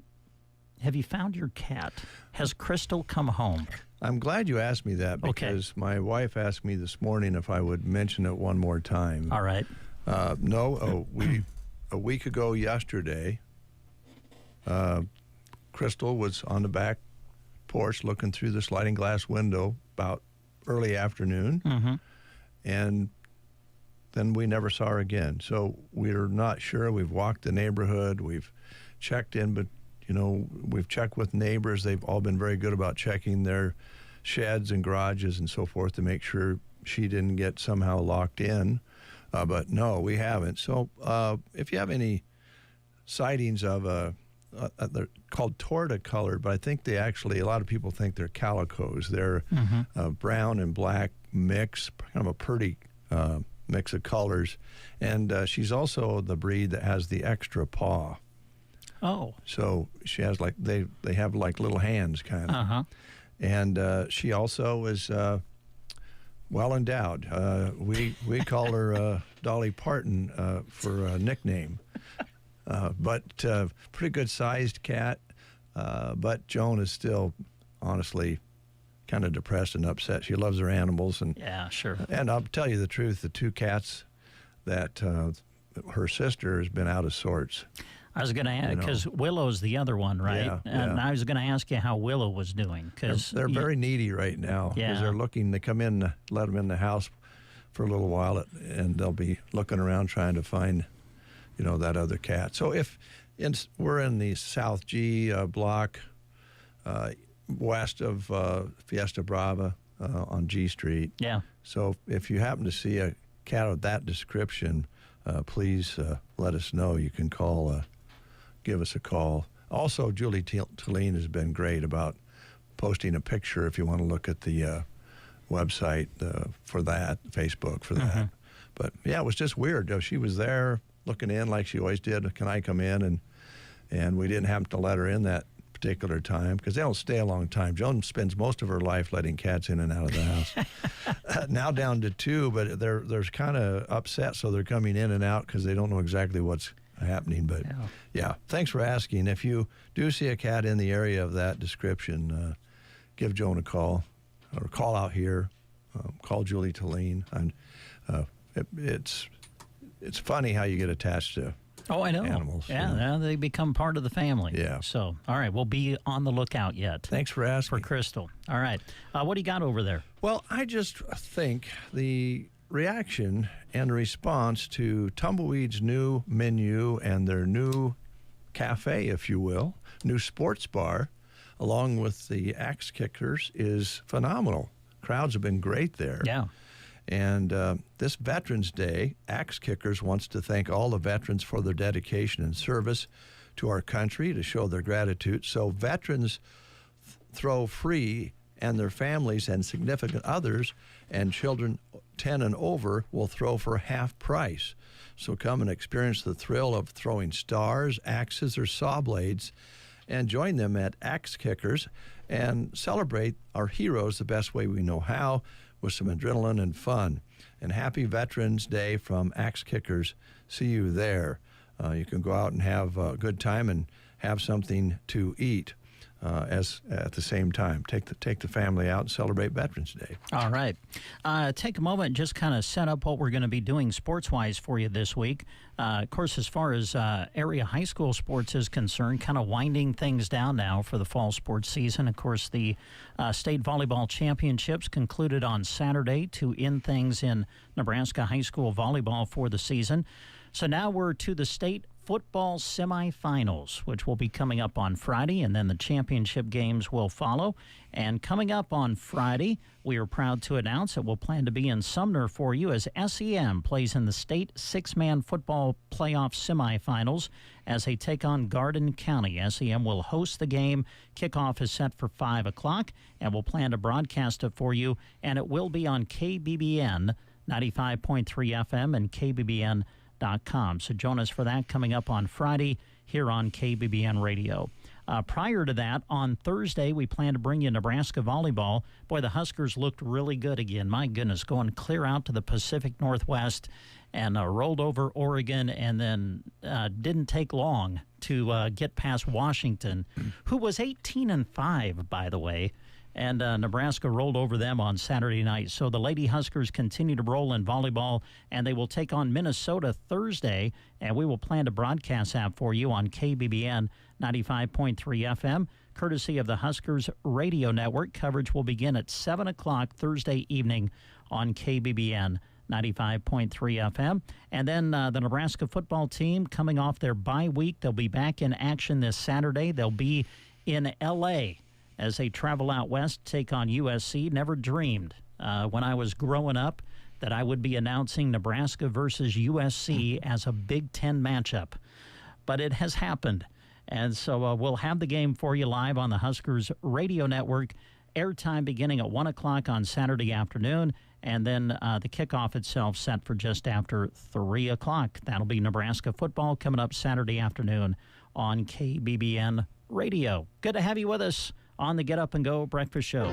Have you found your cat? Has Crystal come home? I'm glad you asked me that because my wife asked me this morning if I would mention it one more time. All right. No, a week ago yesterday, Crystal was on the back porch looking through the sliding glass window about early afternoon, mm-hmm. and then we never saw her again. So we're not sure. We've walked the neighborhood. We've checked in, but we've checked with neighbors. They've all been very good about checking their sheds and garages and so forth to make sure she didn't get somehow locked in. But no, we haven't. So if you have any sightings of they're called torta-colored, but I think a lot of people think they're calicos. They're mm-hmm. Brown and black mix, kind of a pretty mix of colors. And she's also the breed that has the extra paw. Oh. So she has they have like little hands kind of. Uh-huh. And she also is well endowed. We call her Dolly Parton for a nickname. But pretty good sized cat. But Joan is still honestly kind of depressed and upset. She loves her animals. Yeah, sure. And I'll tell you the truth, the two cats that her sister has been out of sorts. I was going to ask, because Willow's the other one, right? Yeah, and I was going to ask you how Willow was doing. Cause they're very needy right now. Because they're looking, they come in, let them in the house for a little while, and they'll be looking around trying to find, that other cat. So we're in the South G block, west of Fiesta Brava on G Street. Yeah. So if you happen to see a cat of that description, please let us know. You can give us a call. Also, Julie Talene has been great about posting a picture if you want to look at the website for that, Facebook for that. Mm-hmm. But, yeah, it was just weird. She was there looking in like she always did. Can I come in? And we didn't have to let her in that particular time because they don't stay a long time. Joan spends most of her life letting cats in and out of the house. Now down to 2, but they're kind of upset, so they're coming in and out because they don't know exactly what's happening. But yeah, thanks for asking. If you do see a cat in the area of that description, give Joan a call or call out here. Call Julie Talene. And it's funny how you get attached to animals. Yeah, now they become part of the family. Yeah. So, all right, we'll be on the lookout yet. Thanks for asking. For Crystal. All right. What do you got over there? Well, I just think the reaction and response to Tumbleweed's new menu and their new cafe, if you will, new sports bar, along with the Axe Kickers, is phenomenal. Crowds have been great there. Yeah. And this Veterans Day, Axe Kickers wants to thank all the veterans for their dedication and service to our country to show their gratitude. So veterans throw free, and their families and significant others and children 10 and over will throw for half price. So come and experience the thrill of throwing stars, axes, or saw blades, and join them at Axe Kickers and celebrate our heroes the best way we know how, with some adrenaline and fun. And happy Veterans Day from Axe Kickers. See you there. You can go out and have a good time and have something to eat as at the same time. Take the family out and celebrate Veterans Day. All right. Take a moment and just kind of set up what we're going to be doing sports-wise for you this week. Of course, as far as area high school sports is concerned, kind of winding things down now for the fall sports season. Of course, the state volleyball championships concluded on Saturday to end things in Nebraska high school volleyball for the season. So now we're to the state football semifinals, which will be coming up on Friday, and then the championship games will follow. And coming up on Friday, we are proud to announce that we'll plan to be in Sumner for you as SEM plays in the state six-man football playoff semifinals as they take on Garden County. SEM will host the game. Kickoff is set for 5 o'clock, and we'll plan to broadcast it for you, and it will be on KBBN 95.3 FM and KBBN.com. So join us for that coming up on Friday here on KBBN Radio. Prior to that, on Thursday, we plan to bring you Nebraska volleyball. Boy, the Huskers looked really good again. My goodness, going clear out to the Pacific Northwest and rolled over Oregon, and then didn't take long to get past Washington, who was 18-5, by the way. And Nebraska rolled over them on Saturday night. So the Lady Huskers continue to roll in volleyball, and they will take on Minnesota Thursday, and we will plan to broadcast that for you on KBBN 95.3 FM, courtesy of the Huskers Radio Network. Coverage will begin at 7 o'clock Thursday evening on KBBN 95.3 FM. And then the Nebraska football team coming off their bye week. They'll be back in action this Saturday. They'll be in L.A., as they travel out west, take on USC. Never dreamed when I was growing up that I would be announcing Nebraska versus USC as a Big Ten matchup. But it has happened. And so we'll have the game for you live on the Huskers Radio Network. Airtime beginning at 1 o'clock on Saturday afternoon. And then the kickoff itself set for just after 3 o'clock. That'll be Nebraska football coming up Saturday afternoon on KBBN Radio. Good to have you with us on the Get Up and Go Breakfast Show.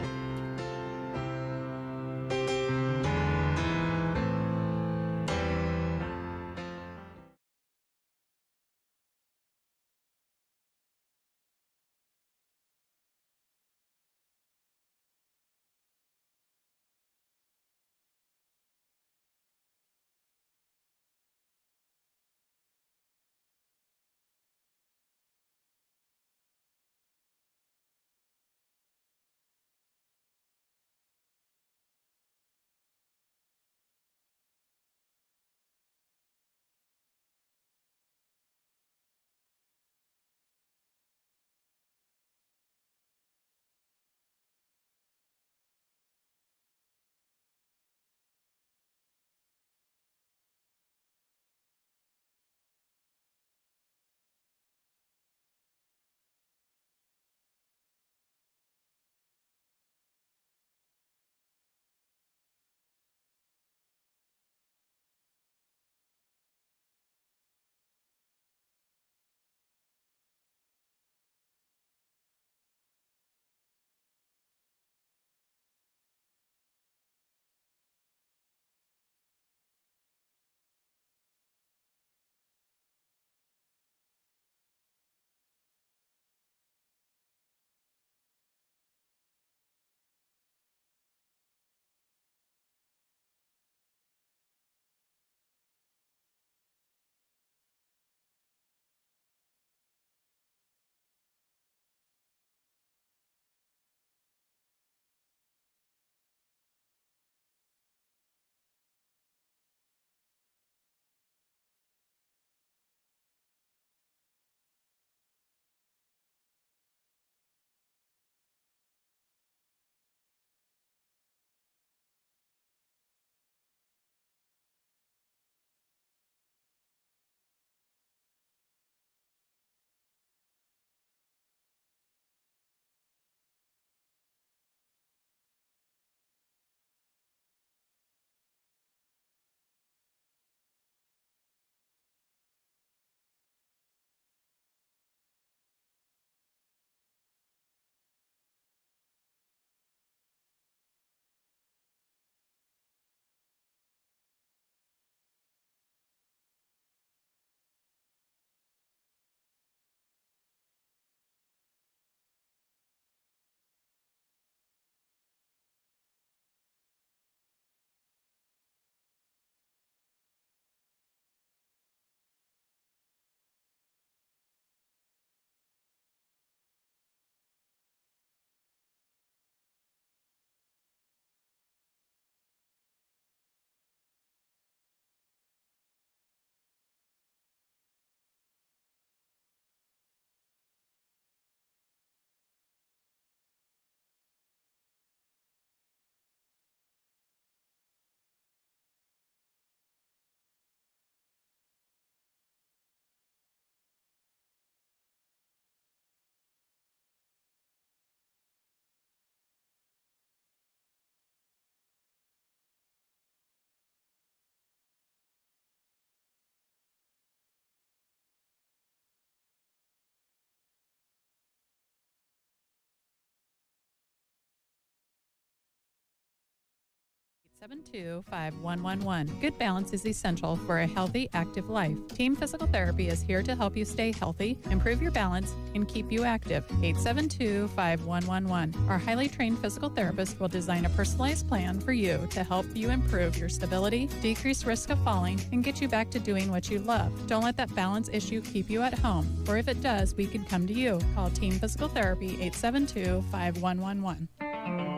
872-5111. Good balance is essential for a healthy, active life. Team Physical Therapy is here to help you stay healthy, improve your balance, and keep you active. 872-5111. Our highly trained physical therapist will design a personalized plan for you to help you improve your stability, decrease risk of falling, and get you back to doing what you love. Don't let that balance issue keep you at home, or if it does, we can come to you. Call Team Physical Therapy 872-5111.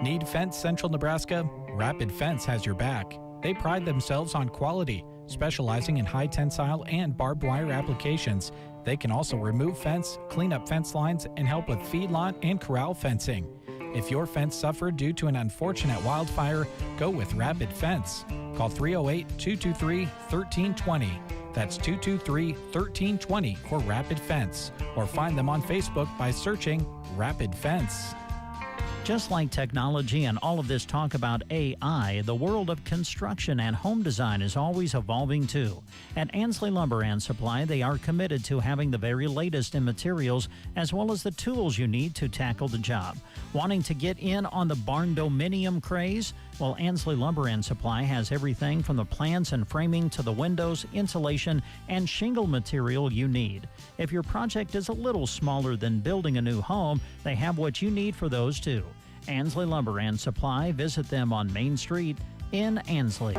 Need Fence Central Nebraska? Rapid Fence has your back. They pride themselves on quality, specializing in high tensile and barbed wire applications. They can also remove fence, clean up fence lines, and help with feedlot and corral fencing. If your fence suffered due to an unfortunate wildfire, go with Rapid Fence. Call 308-223-1320. That's 223-1320 for Rapid Fence. Or find them on Facebook by searching Rapid Fence. Just like technology and all of this talk about AI, the world of construction and home design is always evolving too. At Ansley Lumber and Supply, they are committed to having the very latest in materials as well as the tools you need to tackle the job. Wanting to get in on the barn dominium craze? Well, Ansley Lumber and Supply has everything from the plans and framing to the windows, insulation, and shingle material you need. If your project is a little smaller than building a new home, they have what you need for those too. Ansley Lumber and Supply. Visit them on Main Street in Ansley.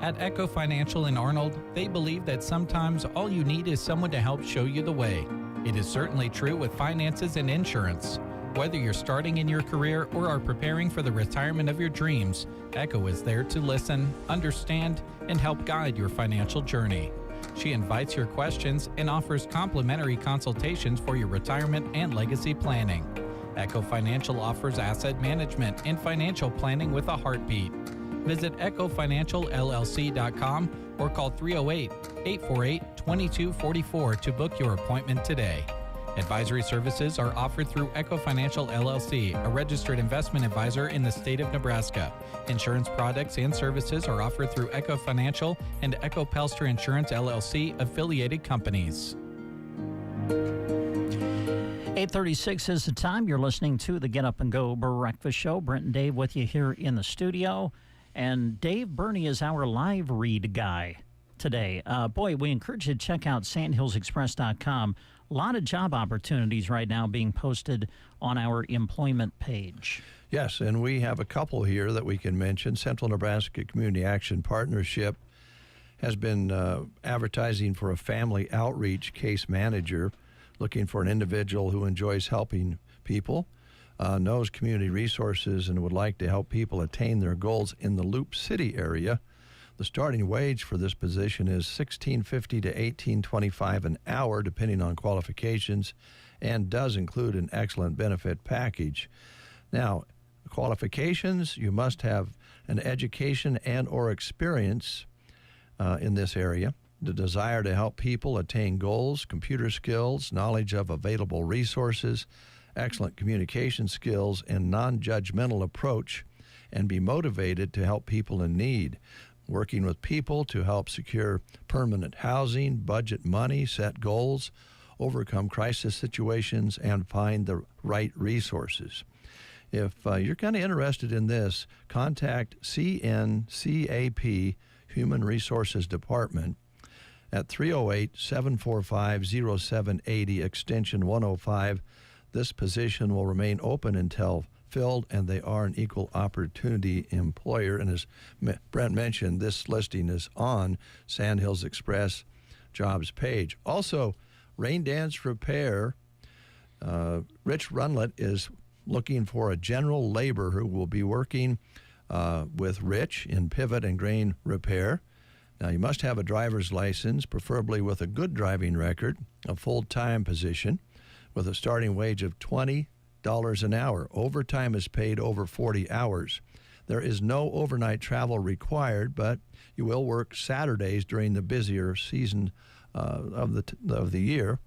At Echo Financial in Arnold, they believe that sometimes all you need is someone to help show you the way. It is certainly true with finances and insurance. Whether you're starting in your career or are preparing for the retirement of your dreams, Echo is there to listen, understand, and help guide your financial journey. She invites your questions and offers complimentary consultations for your retirement and legacy planning. Echo Financial offers asset management and financial planning with a heartbeat. Visit echofinancialllc.com or call 308-848-2244 to book your appointment today. Advisory services are offered through Echo Financial LLC, a registered investment advisor in the state of Nebraska. Insurance products and services are offered through Echo Financial and Echo Pelster Insurance LLC affiliated companies. 8:36 is the time. You're listening to the Get Up and Go Breakfast Show. Brent and Dave with you here in the studio. And Dave Burney is our live read guy today. We encourage you to check out sandhillsexpress.com. A lot of job opportunities right now being posted on our employment page. Yes, and we have a couple here that we can mention. Central Nebraska Community Action Partnership has been advertising for a family outreach case manager, looking for an individual who enjoys helping people, knows community resources, and would like to help people attain their goals in the Loop City area. The starting wage for this position is $16.50 to $18.25 an hour, depending on qualifications, and does include an excellent benefit package. Now, qualifications, you must have an education and or experience in this area, the desire to help people attain goals, computer skills, knowledge of available resources, excellent communication skills, and non-judgmental approach, and be motivated to help people in need. Working with people to help secure permanent housing, budget money, set goals, overcome crisis situations, and find the right resources. If you're kind of interested in this, contact CNCAP Human Resources Department at 308-745-0780, extension 105. This position will remain open until filled, and they are an equal opportunity employer. And as Brent mentioned, this listing is on Sandhills Express jobs page. Also, Rain Dance Repair, Rich Runlet is looking for a general laborer who will be working with Rich in pivot and grain repair. Now, you must have a driver's license, preferably with a good driving record, a full-time position with a starting wage of $20 an hour. Overtime is paid over 40 hours. There is no overnight travel required, but you will work Saturdays during the busier season of the year,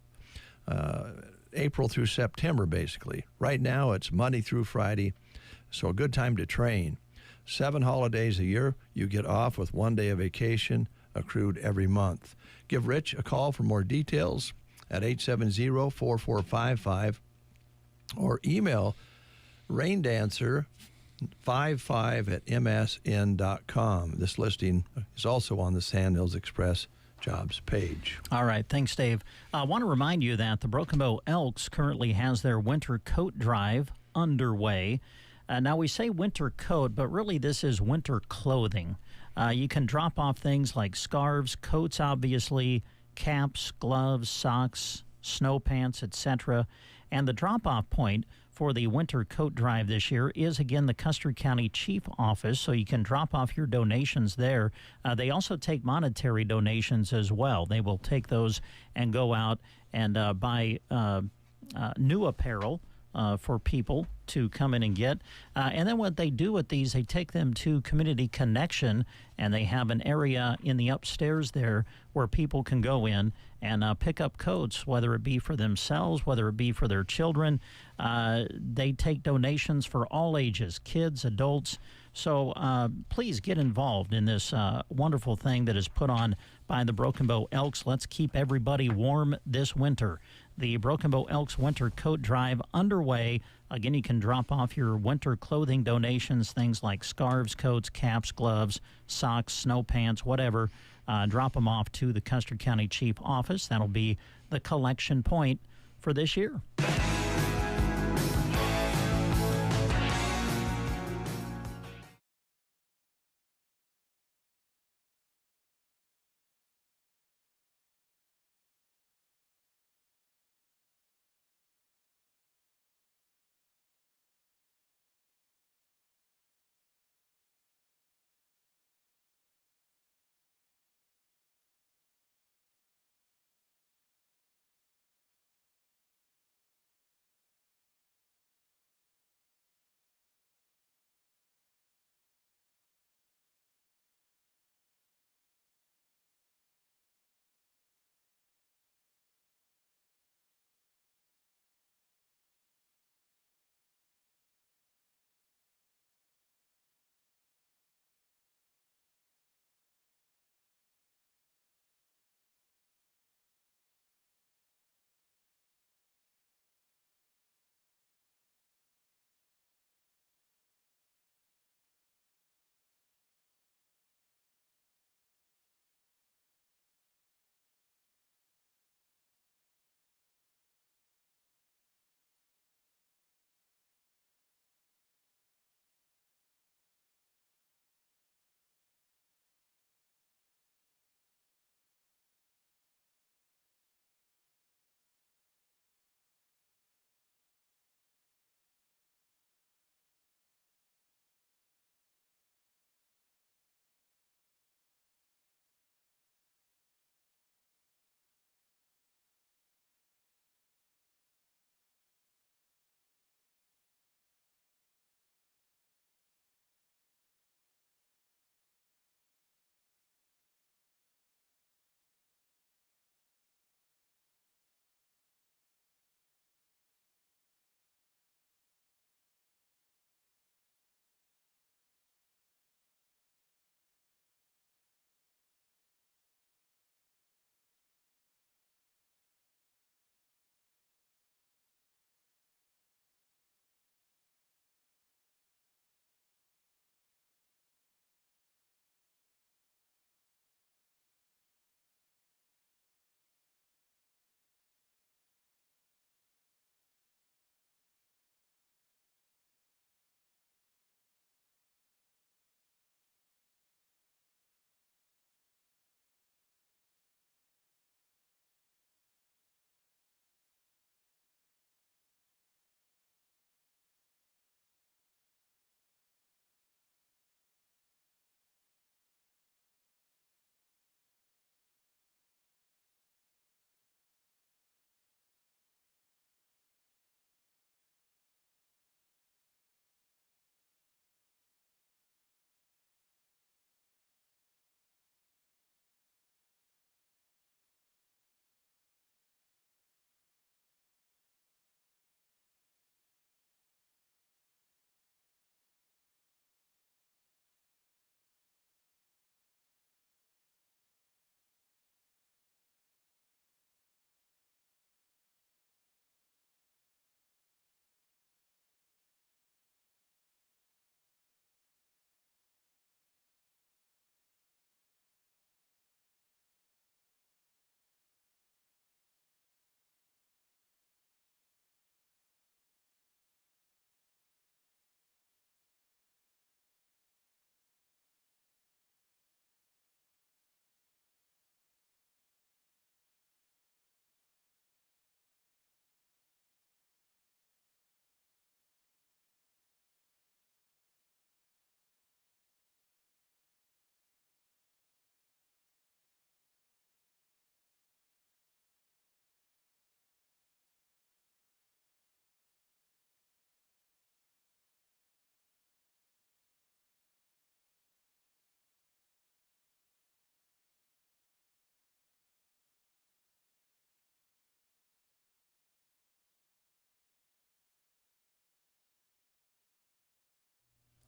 April through September, basically. Right now, it's Monday through Friday, so a good time to train. 7 holidays a year, you get off with 1 day of vacation accrued every month. Give Rich a call for more details at 870-4455 or email raindancer9 55@msn.com. This listing is also on the Sand Hills Express jobs page. All right. Thanks, Dave. I want to remind you that the Broken Bow Elks currently has their winter coat drive underway. Now, we say winter coat, but really this is winter clothing. You can drop off things like scarves, coats, obviously, caps, gloves, socks, snow pants, etc. And the drop-off point for the winter coat drive this year is, again, the Custer County Chief Office, so you can drop off your donations there. They also take monetary donations as well. They will take those and go out and buy new apparel for people to come in and get. And then what they do with these, they take them to Community Connection, and they have an area in the upstairs there where people can go in and pick up coats, whether it be for themselves, whether it be for their children. They take donations for all ages, kids, adults. So please get involved in this wonderful thing that is put on by the Broken Bow Elks. Let's keep everybody warm this winter. The Broken Bow Elks Winter Coat Drive underway. Again, you can drop off your winter clothing donations, things like scarves, coats, caps, gloves, socks, snow pants, whatever. Drop them off to the Custer County Chief Office. That'll be the collection point for this year.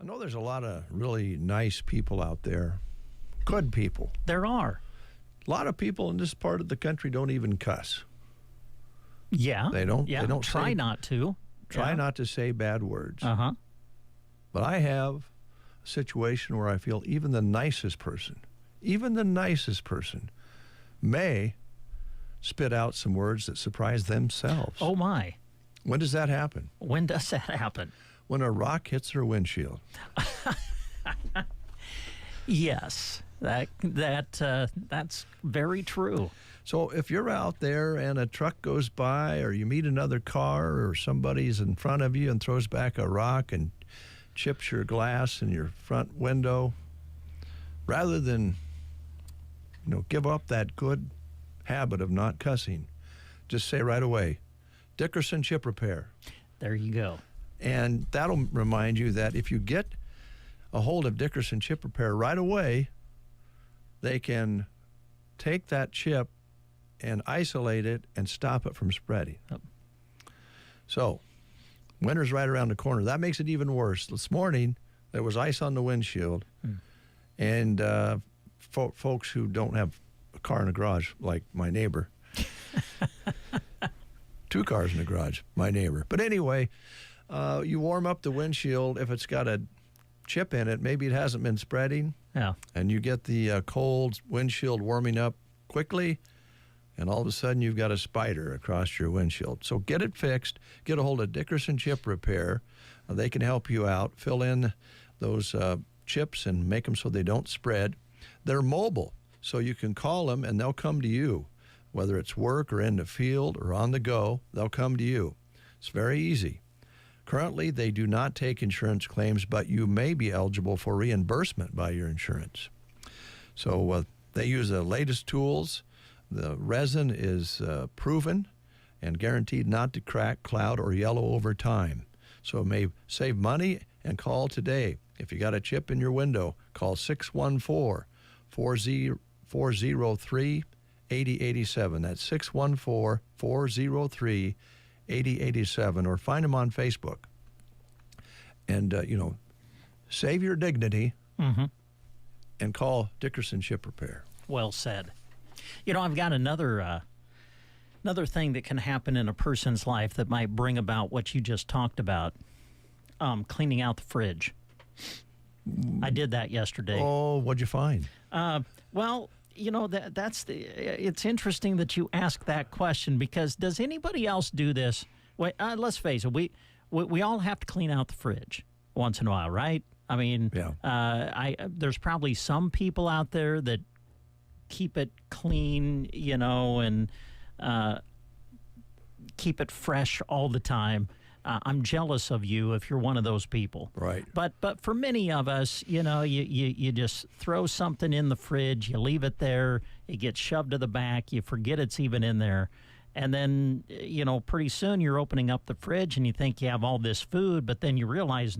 know there's a lot of really nice people out there, good people. There are. A lot of people in this part of the country don't even cuss. Yeah. They don't. Yeah. They don't try not to. Try not to say bad words. But I have a situation where I feel even the nicest person may spit out some words that surprise themselves. Oh, my. When does that happen? When does that happen? When a rock hits their windshield. Yes, that's very true. So if you're out there and a truck goes by, or you meet another car, or somebody's in front of you and throws back a rock and chips your glass in your front window, rather than give up that good habit of not cussing, just say right away, Dickerson Chip Repair. There you go. And that'll remind you that if you get a hold of Dickerson Chip Repair right away, they can take that chip and isolate it and stop it from spreading. Yep. So, winter's right around the corner. That makes it even worse. This morning, there was ice on the windshield, and folks who don't have a car in the garage, like my neighbor, 2 cars in the garage, my neighbor. But anyway, you warm up the windshield. If it's got a chip in it, maybe it hasn't been spreading. Yeah. And you get the cold windshield warming up quickly, and all of a sudden you've got a spider across your windshield. So get it fixed. Get a hold of Dickerson Chip Repair. They can help you out. Fill in those chips and make them so they don't spread. They're mobile, so you can call them and they'll come to you. Whether it's work or in the field or on the go, they'll come to you. It's very easy. Currently, they do not take insurance claims, but you may be eligible for reimbursement by your insurance. So they use the latest tools. The resin is proven and guaranteed not to crack, cloud, or yellow over time. So it may save money, and call today. If you got a chip in your window, call 614-403-8087. That's 614-403-8087, or find them on Facebook. And, save your dignity and call Dickerson Chip Repair. Well said. I've got another thing that can happen in a person's life that might bring about what you just talked about, cleaning out the fridge. I did that yesterday. Oh, what'd you find? Well, it's interesting that you ask that question, because does anybody else do this? Wait, let's face it, we all have to clean out the fridge once in a while, right? I mean, there's probably some people out there that keep it clean, and keep it fresh all the time. I'm jealous of you if you're one of those people. Right. But for many of us, you just throw something in the fridge, you leave it there, it gets shoved to the back, you forget it's even in there. And then, pretty soon you're opening up the fridge and you think you have all this food, but then you realize,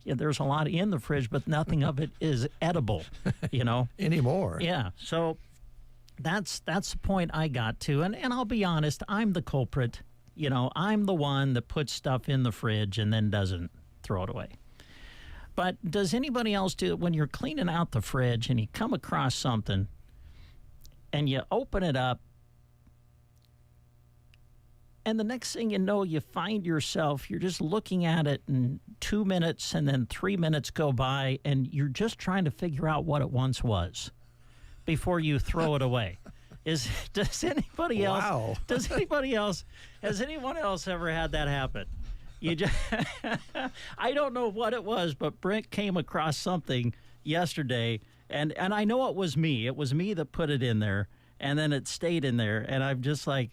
there's a lot in the fridge, but nothing of it is edible, Anymore. Yeah. So that's the point I got to. And I'll be honest, I'm the culprit. I'm the one that puts stuff in the fridge and then doesn't throw it away. But does anybody else do it when you're cleaning out the fridge and you come across something and you open it up, and the next thing you know, you find yourself, you're just looking at it, and 2 minutes and then 3 minutes go by, and you're just trying to figure out what it once was before you throw it away. Does anybody else? Wow. Has anyone else ever had that happen? I don't know what it was, but Brent came across something yesterday, and I know it was me. It was me that put it in there, and then it stayed in there, and I'm just like,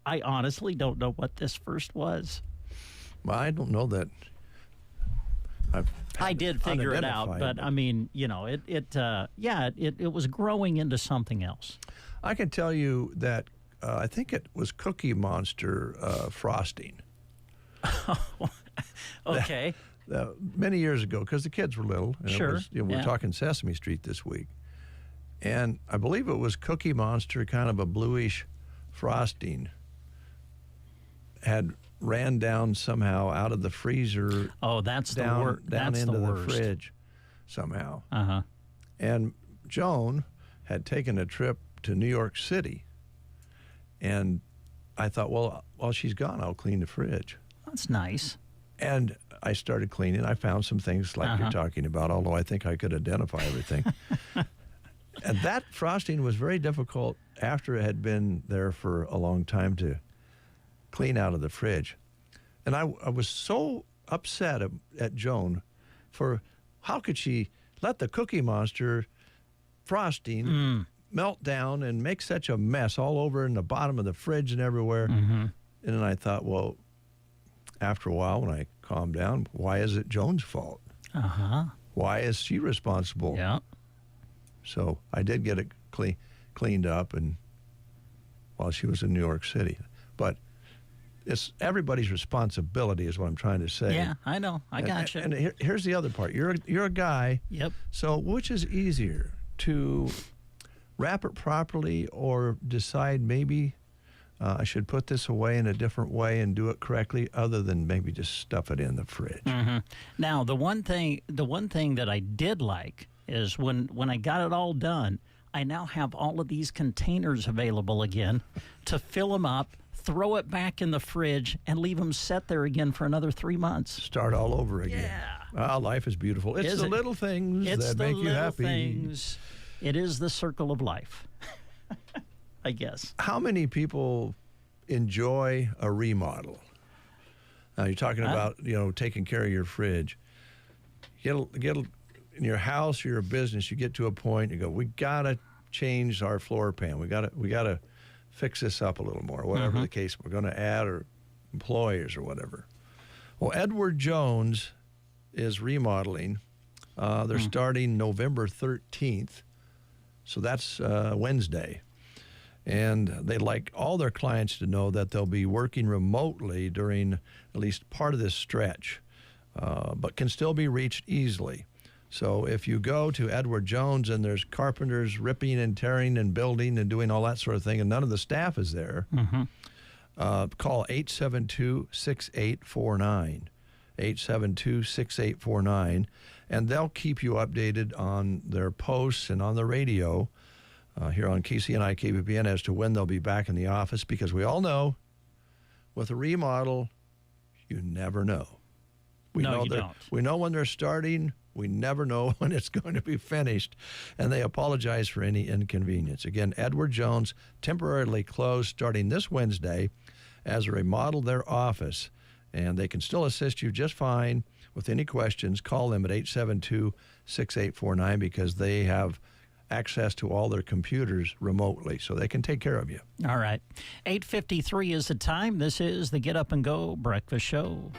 I honestly don't know what this first was. Well, I don't know that. I did figure it out, but I mean, it was growing into something else. I can tell you that I think it was Cookie Monster frosting. Okay. Many years ago, because the kids were little. And sure. It was, we're talking Sesame Street this week. And I believe it was Cookie Monster, kind of a bluish frosting, had ran down somehow out of the freezer. Oh, that's down that's into the worst. fridge somehow. Uh-huh. And Joan had taken a trip to New York City. And I thought, well, while she's gone, I'll clean the fridge. That's nice. And I started cleaning. I found some things like you're talking about, although I think I could identify everything. And that frosting was very difficult after it had been there for a long time to clean out of the fridge. And I was so upset at Joan for how could she let the Cookie Monster frosting melt down and make such a mess all over in the bottom of the fridge and everywhere. And then I thought, well, after a while when I calmed down, why is it Joan's fault? Why is she responsible? Yeah. So I did get it cleaned up and while she was in New York City. But it's everybody's responsibility is what I'm trying to say. Yeah, I know. I got you. And here's the other part. You're a guy. Yep. So which is easier, to wrap it properly or decide maybe I should put this away in a different way and do it correctly, other than maybe just stuff it in the fridge? Now, the one thing that I did like is when I got it all done, I now have all of these containers available again to fill them up, throw it back in the fridge, and leave them set there again for another 3 months. Start all over again. Yeah. Life is beautiful. It's the little things that make you happy. Things. It is the circle of life, I guess. How many people enjoy a remodel? Now, you're talking about, taking care of your fridge. Get in your house or your business, you get to a point, you go, we got to change our floor pan. We got to fix this up a little more, whatever the case. We're going to add or employees or whatever. Well, Edward Jones is remodeling. They're starting November 13th. So that's Wednesday. And they'd like all their clients to know that they'll be working remotely during at least part of this stretch, but can still be reached easily. So if you go to Edward Jones and there's carpenters ripping and tearing and building and doing all that sort of thing, and none of the staff is there, call 872-6849, 872-6849, and they'll keep you updated on their posts and on the radio here on KCNI KBBN as to when they'll be back in the office, because we all know with a remodel, you never know. We know when they're starting. We never know when it's going to be finished, and they apologize for any inconvenience. Again, Edward Jones temporarily closed starting this Wednesday as they remodel their office, and they can still assist you just fine with any questions. Call them at 872-6849 because they have access to all their computers remotely, so they can take care of you. All right. 8:53 is the time. This is the Get Up and Go Breakfast Show.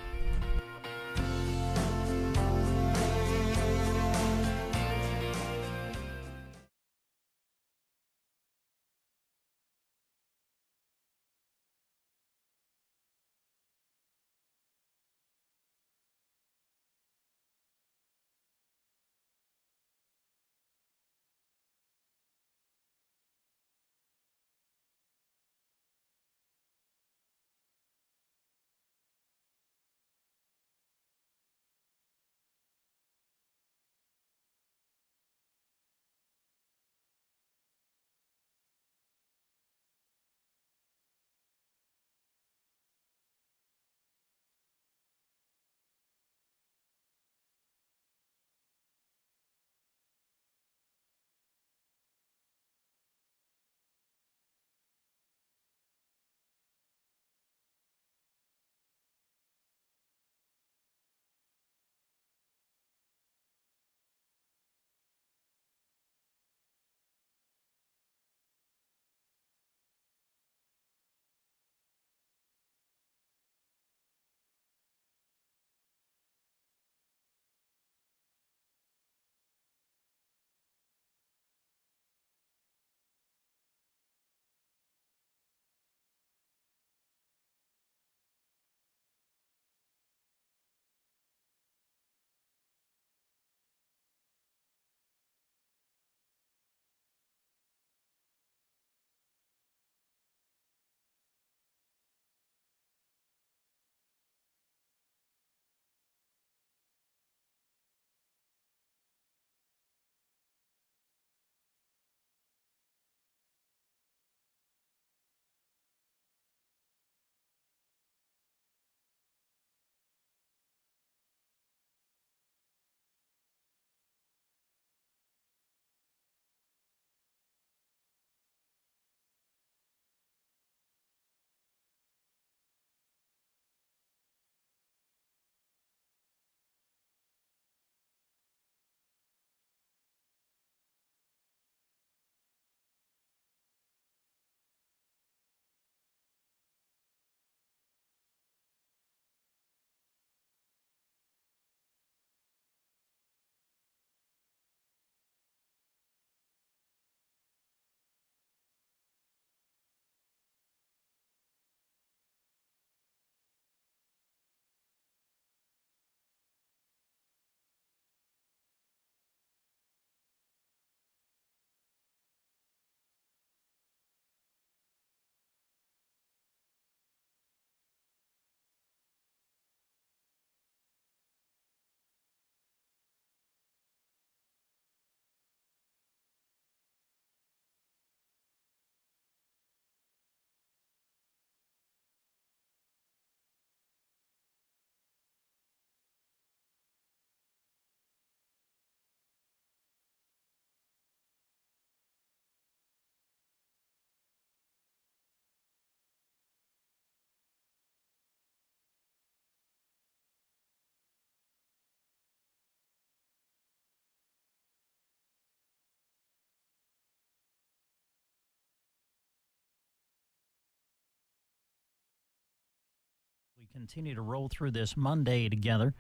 continue to roll through this Monday together.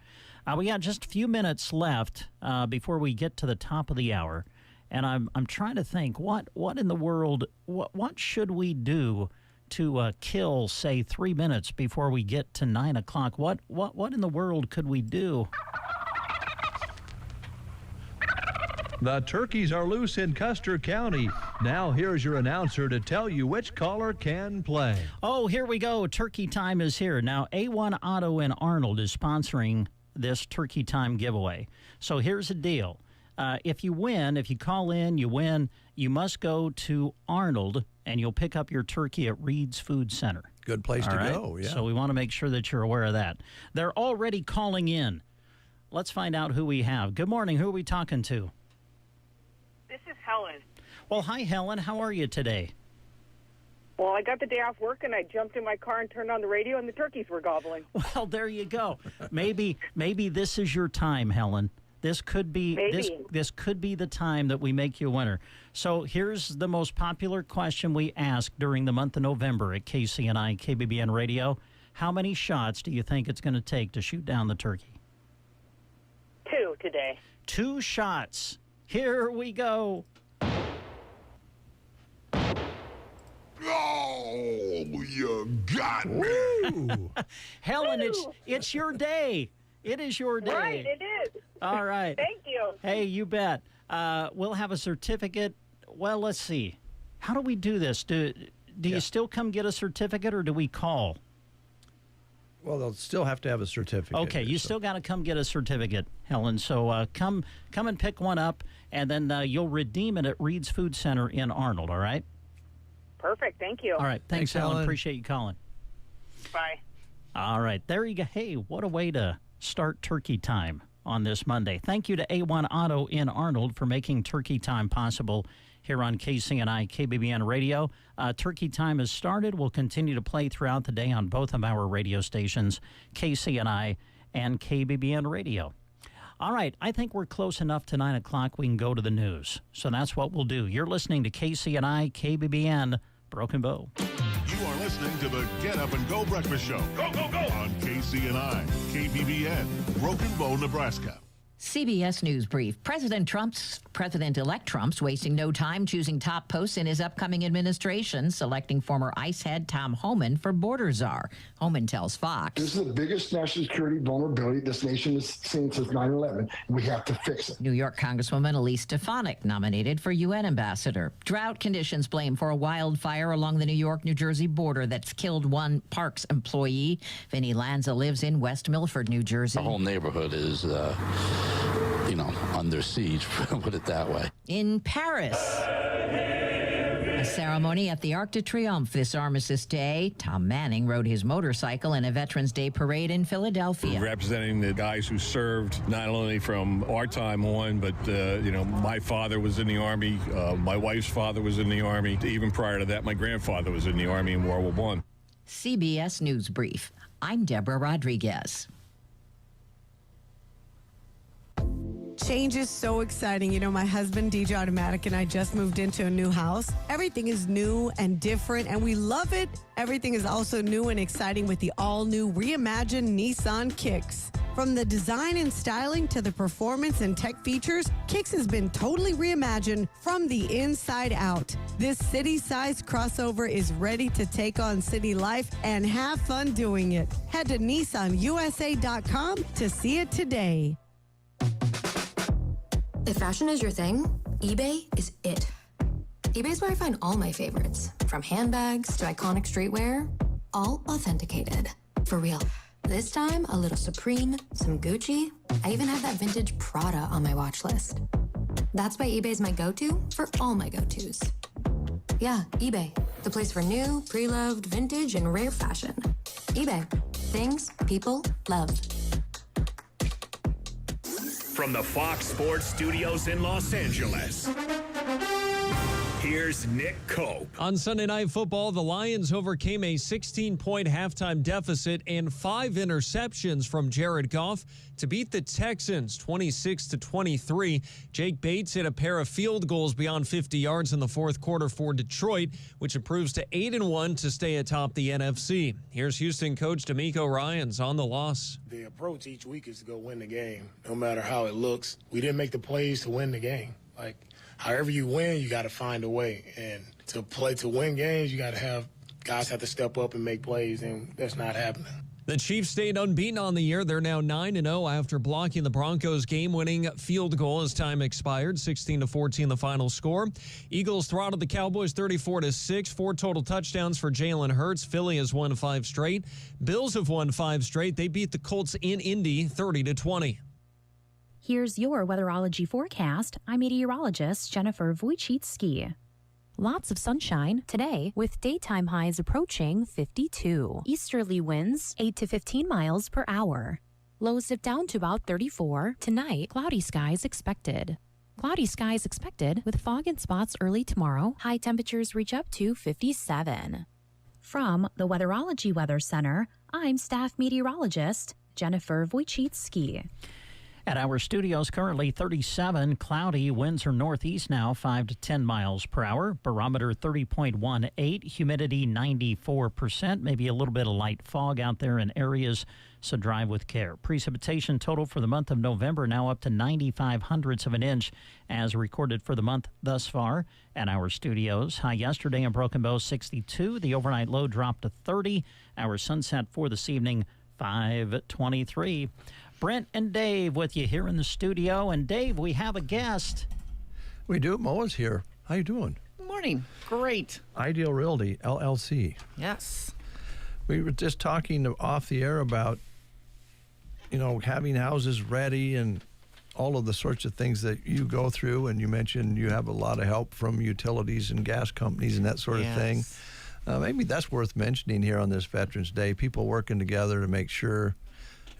We got just a few minutes left before we get to the top of the hour, and I'm trying to think what in the world what should we do to kill, say, 3 minutes before we get to 9 o'clock. What in the world could we do? The turkeys are loose in Custer County. Now here's your announcer to tell you which caller can play. Oh, here we go. Turkey time is here. Now, A1 Auto in Arnold is sponsoring this Turkey Time giveaway. So here's the deal. If you call in, you win, you must go to Arnold, and you'll pick up your turkey at Reed's Food Center. Good place to go, yeah. So we want to make sure that you're aware of that. They're already calling in. Let's find out who we have. Good morning. Who are we talking to? This is Helen. Well, hi, Helen. How are you today? Well, I got the day off work, and I jumped in my car and turned on the radio, and the turkeys were gobbling. Well, there you go. Maybe this is your time, Helen. This could be this could be the time that we make you a winner. So here's the most popular question we ask during the month of November at KCNI KBBN Radio. How many shots do you think it's going to take to shoot down the turkey? 2 today. 2 shots. Here we go. Oh, you got me. Helen, it's your day. It is your day. Right, it is. All right. Thank you. Hey, you bet. We'll have a certificate. Well, let's see. How do we do this? Do you still come get a certificate, or do we call? Well, they'll still have to have a certificate. Okay, you still got to come get a certificate, Helen. So come and pick one up, and then you'll redeem it at Reed's Food Center in Arnold, all right? Perfect. Thank you. All right. Thanks, Helen. Appreciate you calling. Bye. All right. There you go. Hey, what a way to start turkey time on this Monday. Thank you to A1 Auto in Arnold for making turkey time possible here on KCNI KBBN Radio. Turkey time has started. We'll continue to play throughout the day on both of our radio stations, KCNI and KBBN Radio. All right, I think we're close enough to 9 o'clock. We can go to the news. So that's what we'll do. You're listening to KCNI KBBN Broken Bow. You are listening to the Get Up and Go Breakfast Show. Go, go, go! On KCNI, KBBN, Broken Bow, Nebraska. CBS News Brief. President-elect Trump's wasting no time choosing top posts in his upcoming administration, selecting former ICE head Tom Homan for border czar. Homan tells Fox. This is the biggest national security vulnerability this nation has seen since 9/11. We have to fix it. New York Congresswoman Elise Stefanik nominated for UN ambassador. Drought conditions blamed for a wildfire along the New York-New Jersey border that's killed one Parks employee. Vinny Lanza lives in West Milford, New Jersey. The whole neighborhood is under siege, put it that way. In Paris, a ceremony at the Arc de Triomphe this Armistice Day. Tom Manning rode his motorcycle in a Veterans Day parade in Philadelphia. Representing the guys who served not only from our time on, but, my father was in the Army, my wife's father was in the Army. Even prior to that, my grandfather was in the Army in World War I. CBS News Brief. I'm Deborah Rodriguez. Change is so exciting. You know, my husband, DJ Automatic, and I just moved into a new house. Everything is new and different, and we love it. Everything is also new and exciting with the all-new reimagined Nissan Kicks. From the design and styling to the performance and tech features, Kicks has been totally reimagined from the inside out. This city-sized crossover is ready to take on city life and have fun doing it. Head to NissanUSA.com to see it today. If fashion is your thing, eBay is it. eBay's where I find all my favorites, from handbags to iconic streetwear, all authenticated. For real. This time, a little Supreme, some Gucci. I even have that vintage Prada on my watch list. That's why eBay's my go-to for all my go-tos. Yeah, eBay, the place for new, pre-loved, vintage, and rare fashion. eBay, things people love. From the Fox Sports Studios in Los Angeles, Here's Nick Cope. On Sunday Night Football, the Lions overcame a 16-point halftime deficit and 5 interceptions from Jared Goff to beat the Texans 26-23. Jake Bates hit a pair of field goals beyond 50 yards in the fourth quarter for Detroit, which improves to 8-1 to stay atop the NFC. Here's Houston coach D'Amico Ryans on the loss. The approach each week is to go win the game, no matter how it looks. We didn't make the plays to win the game. Like, however you win, you got to find a way. And to win games, you got to have guys have to step up and make plays, and that's not happening. The Chiefs stayed unbeaten on the year. They're now 9-0 after blocking the Broncos' game-winning field goal as time expired. 16-14 the final score. Eagles throttled the Cowboys 34-6. 4 total touchdowns for Jalen Hurts. Philly has won 5 straight. Bills have won 5 straight. They beat the Colts in Indy 30-20. Here's your weatherology forecast. I'm meteorologist Jennifer Wojcicki. Lots of sunshine today with daytime highs approaching 52. Easterly winds 8 to 15 miles per hour. Lows dip down to about 34. Tonight, cloudy skies expected. Cloudy skies expected with fog in spots early tomorrow. High temperatures reach up to 57. From the Weatherology Weather Center, I'm staff meteorologist Jennifer Wojcicki. At our studios, currently 37, cloudy, winds are northeast now, 5 to 10 miles per hour. Barometer 30.18, humidity 94%, maybe a little bit of light fog out there in areas, so drive with care. Precipitation total for the month of November now up to 95/100ths of an inch as recorded for the month thus far at our studios. High yesterday in Broken Bow, 62. The overnight low dropped to 30. Our sunset for this evening, 5:23. Brent and Dave with you here in the studio. And Dave, we have a guest. We do. Moa's here. How you doing? Good morning. Great. Ideal Realty, LLC. Yes. We were just talking off the air about, having houses ready and all of the sorts of things that you go through. And you mentioned you have a lot of help from utilities and gas companies and that sort of thing. Maybe that's worth mentioning here on this Veterans Day. People working together to make sure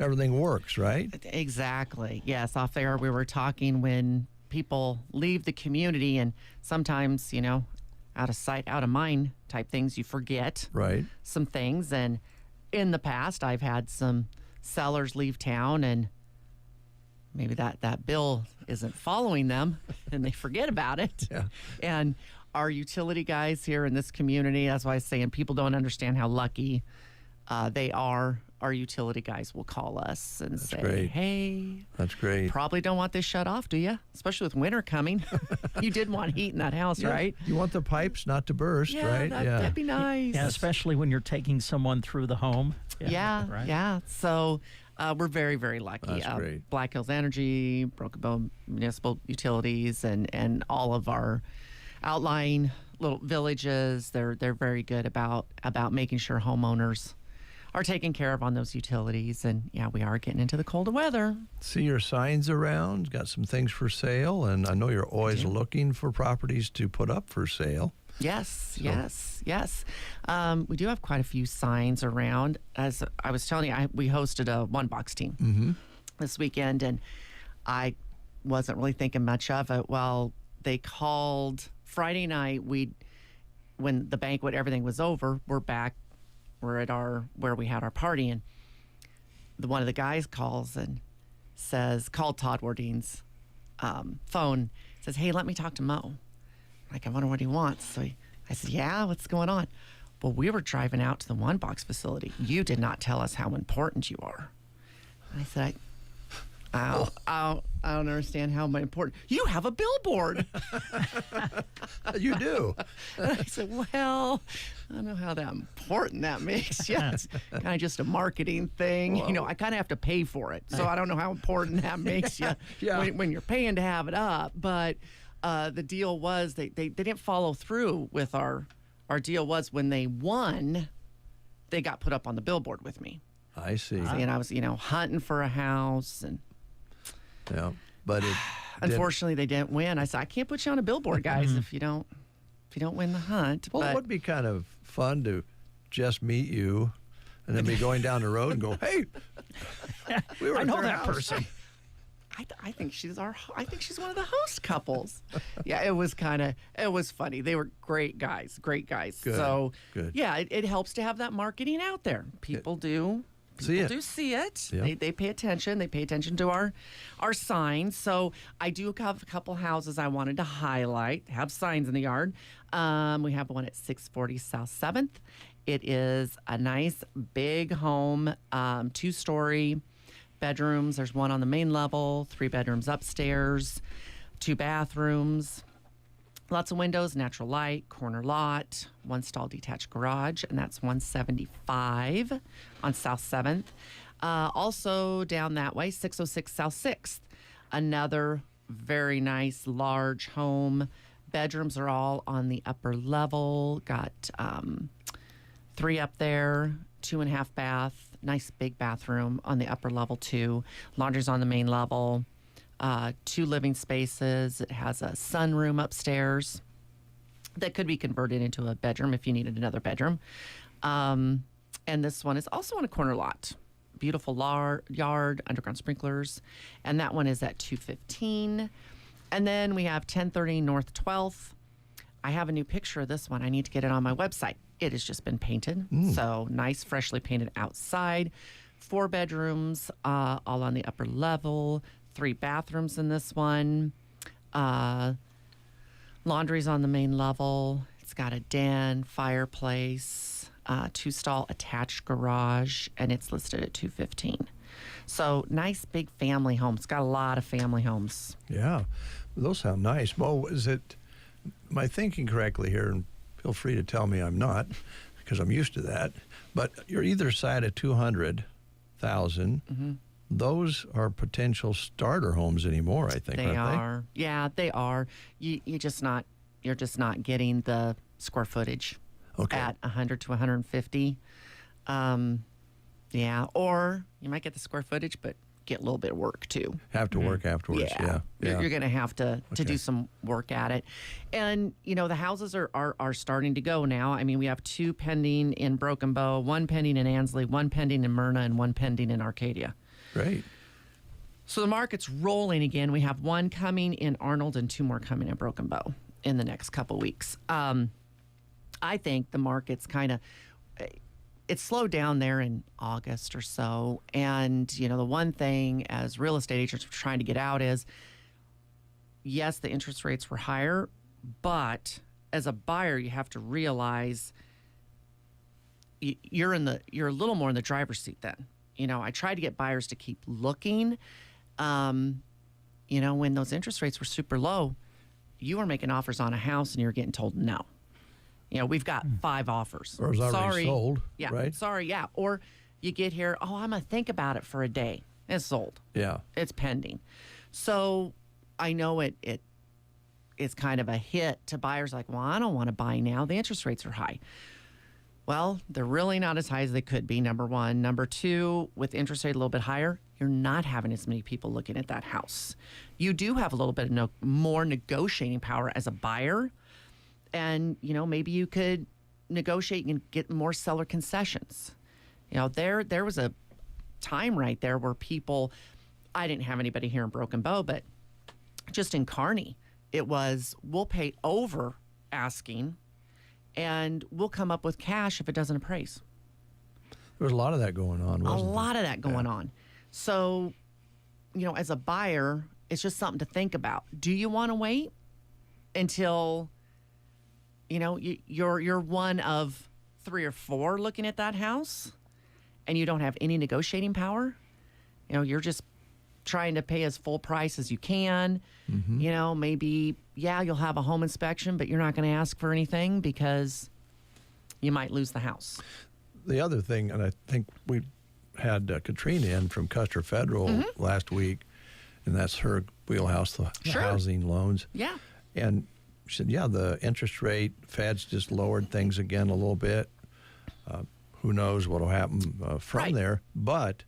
everything works, right? Exactly. Yes. Off there, we were talking when people leave the community and sometimes, out of sight, out of mind type things, you forget some things. And in the past, I've had some sellers leave town and maybe that bill isn't following them and they forget about it. Yeah. And our utility guys here in this community, that's why I was saying people don't understand how lucky they are. Our utility guys will call us and say, hey, that's great. Probably don't want this shut off, do you? Especially with winter coming. You did want heat in that house, right? You want the pipes not to burst, right? That'd be nice. Yeah, especially when you're taking someone through the home. Yeah. So we're very, very lucky. That's great. Black Hills Energy, Broken Bow Municipal Utilities, and all of our outlying little villages, they're very good about making sure homeowners are taken care of on those utilities. And we are getting into the colder weather. See your signs around, got some things for sale, and I know you're always looking for properties to put up for sale. Yes. We do have quite a few signs around. As I was telling you, we hosted a one-box team this weekend, and I wasn't really thinking much of it. Well, they called Friday night. When the banquet, everything was over, we're back. We're at where we had our party, and one of the guys calls and called Todd Wardine's phone, says, hey, let me talk to Mo. Like, I wonder what he wants. So I said, yeah, what's going on? Well, we were driving out to the one box facility. You did not tell us how important you are. And I said, I don't understand how important. You have a billboard. You do. And I said, well, I don't know how that important that makes you. It's kind of just a marketing thing. Whoa. I kind of have to pay for it. So I don't know how important that makes you when you're paying to have it up. But the deal was they didn't follow through with our deal was when they won, they got put up on the billboard with me. I see. And I was, hunting for a house and. Yeah, but unfortunately they didn't win. I said, I can't put you on a billboard, guys, if you don't win the hunt. Well, it would be kind of fun to just meet you and then be going down the road and go, hey, I know that person. I think she's one of the host couples. Yeah, it was funny. They were great guys. Good, So, good. yeah, it helps to have that marketing out there. People do see it. Yep. They pay attention. They pay attention to our signs. So I do have a couple houses I wanted to highlight, have signs in the yard. We have one at 640 South 7th. It is a nice big home, 2-story bedrooms. There's one on the main level, 3 bedrooms upstairs, 2 bathrooms, lots of windows, natural light, corner lot, 1-stall detached garage, and that's 175 on South 7th. Also down that way, 606 South 6th, another very nice large home. Bedrooms are all on the upper level, got 3 up there, 2.5 bath, nice big bathroom on the upper level too. Laundry's on the main level. 2 living spaces. It has a sunroom upstairs that could be converted into a bedroom if you needed another bedroom. And this one is also on a corner lot. Beautiful yard, underground sprinklers. And that one is at 215. And then we have 1030 North 12th. I have a new picture of this one. I need to get it on my website. It has just been painted. So nice, freshly painted outside. 4 bedrooms, all on the upper level. 3 bathrooms in this one. Laundry's on the main level. It's got a den, fireplace, 2-stall attached garage, and it's listed at $215. So nice big family home. It's got a lot of family homes. Yeah, those sound nice. Well, am I thinking correctly here? And feel free to tell me I'm not, because I'm used to that. But you're either side of 200,000. Mm-hmm. Those are potential starter homes anymore, I think. They aren't are. Yeah, they are. You're just not getting the square footage at 100 to 150. Yeah, or you might get the square footage, but get a little bit of work too. Have to work afterwards. Yeah. You're going to have to do some work at it. And, the houses are starting to go now. I mean, we have 2 pending in Broken Bow, 1 pending in Ansley, 1 pending in Myrna, and 1 pending in Arcadia. Great. So the market's rolling again. We have 1 coming in Arnold and 2 more coming in Broken Bow in the next couple weeks. I think the market's it slowed down there in August or so. And, the one thing as real estate agents are trying to get out is, yes, the interest rates were higher, but as a buyer, you have to realize you're a little more in the driver's seat then. I try to get buyers to keep looking. When those interest rates were super low, you were making offers on a house and you were getting told no. We've got 5 offers. Or it's already sold, yeah, right? Sorry, yeah. Or you get here, I'm going to think about it for a day. It's sold. Yeah. It's pending. So I know it's kind of a hit to buyers like, well, I don't want to buy now. The interest rates are high. Well, they're really not as high as they could be, number one. Number two, with interest rate a little bit higher, you're not having as many people looking at that house. You do have a little bit of more negotiating power as a buyer. And, maybe you could negotiate and get more seller concessions. There was a time right there where I didn't have anybody here in Broken Bow, but just in Kearney, it was, we'll pay over asking and we'll come up with cash if it doesn't appraise. There was a lot of that going on, wasn't there? A lot of that going on. So, as a buyer, it's just something to think about. Do you want to wait until, you're one of 3 or 4 looking at that house and you don't have any negotiating power? You're just trying to pay as full price as you can. Mm-hmm. Maybe, you'll have a home inspection, but you're not going to ask for anything because you might lose the house. The other thing, and I think we had Katrina in from Custer Federal last week, and that's her wheelhouse, the housing loans. Yeah. And she said, the interest rate, Fed's just lowered things again a little bit. Who knows what will happen from there. But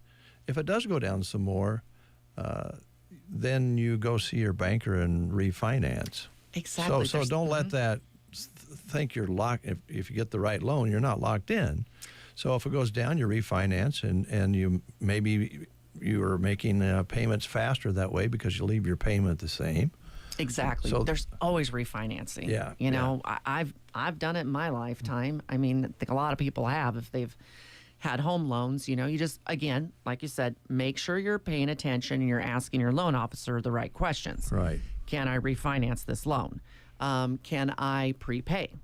if it does go down some more, then you go see your banker and refinance. Exactly. So don't let that think you're locked. If you get the right loan, you're not locked in. So if it goes down, you refinance and you maybe you are making payments faster that way because you leave your payment the same. Exactly. So there's always refinancing. Yeah. You know, I've done it in my lifetime. I mean, I think a lot of people have if they've had home loans. You know, you just, again, like you said, make sure you're paying attention and you're asking your loan officer the right questions. Right. Can I refinance this loan? Can I prepay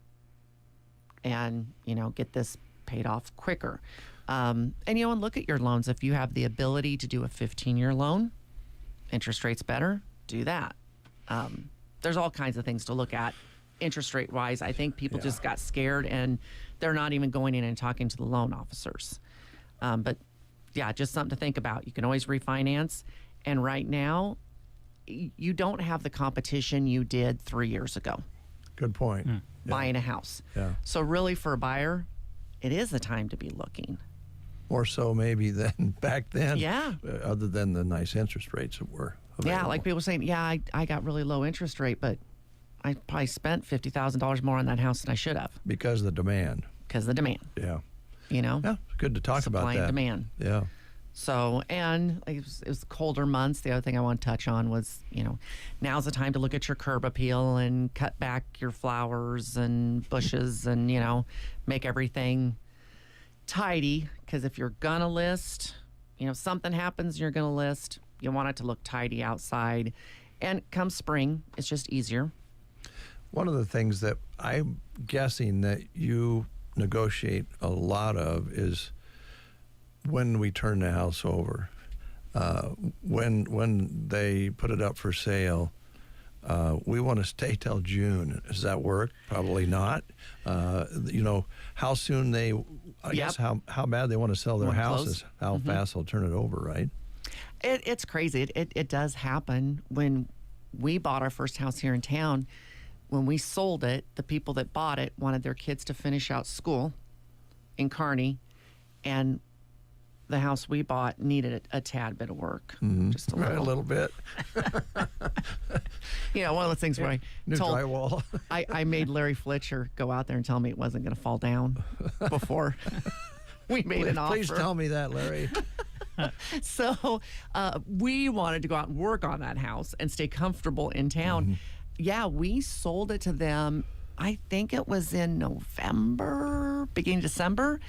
and, you know, get this paid off quicker? And, you know, and look at your loans. If you have the ability to do a 15-year loan, interest rate's better, do that. There's all kinds of things to look at interest rate wise. I think people just got scared and they're not even going in and talking to the loan officers. But yeah, just something to think about. You can always refinance. And right now, you don't have the competition you did 3 years ago. Good point. Buying a house. Yeah. So really for a buyer, it is the time to be looking. More so maybe than back then. Yeah. Other than the nice interest rates that were available. Yeah, like people saying, yeah, I got really low interest rate, but I probably spent $50,000 more on that house than I should have. Because of the demand. Because of the demand. Yeah. You know? Yeah, it's good to talk about that. Supply and demand. Yeah. So, and it was colder months. The other thing I want to touch on was, you know, now's the time to look at your curb appeal and cut back your flowers and bushes and, you know, make everything tidy. Because if you're going to list, you know, something happens, you're going to list, you want it to look tidy outside. And come spring, it's just easier. One of the things that I'm guessing that you negotiate a lot of is when we turn the house over, when they put it up for sale, we want to stay till June. Does that work? Probably not. You know, how soon I guess how bad they want to sell their houses, how fast they'll turn it over, right? It's crazy. It does happen. When we bought our first house here in town, when we sold it, the people that bought it wanted their kids to finish out school in Kearney, and the house we bought needed a tad bit of work, just a little. Right, a little bit. You know, one of those things where I New told drywall. I made Larry Fletcher go out there and tell me it wasn't going to fall down before we made an offer. Please tell me that, Larry. So we wanted to go out and work on that house and stay comfortable in town. Yeah, we sold it to them. I think it was in November, beginning of December,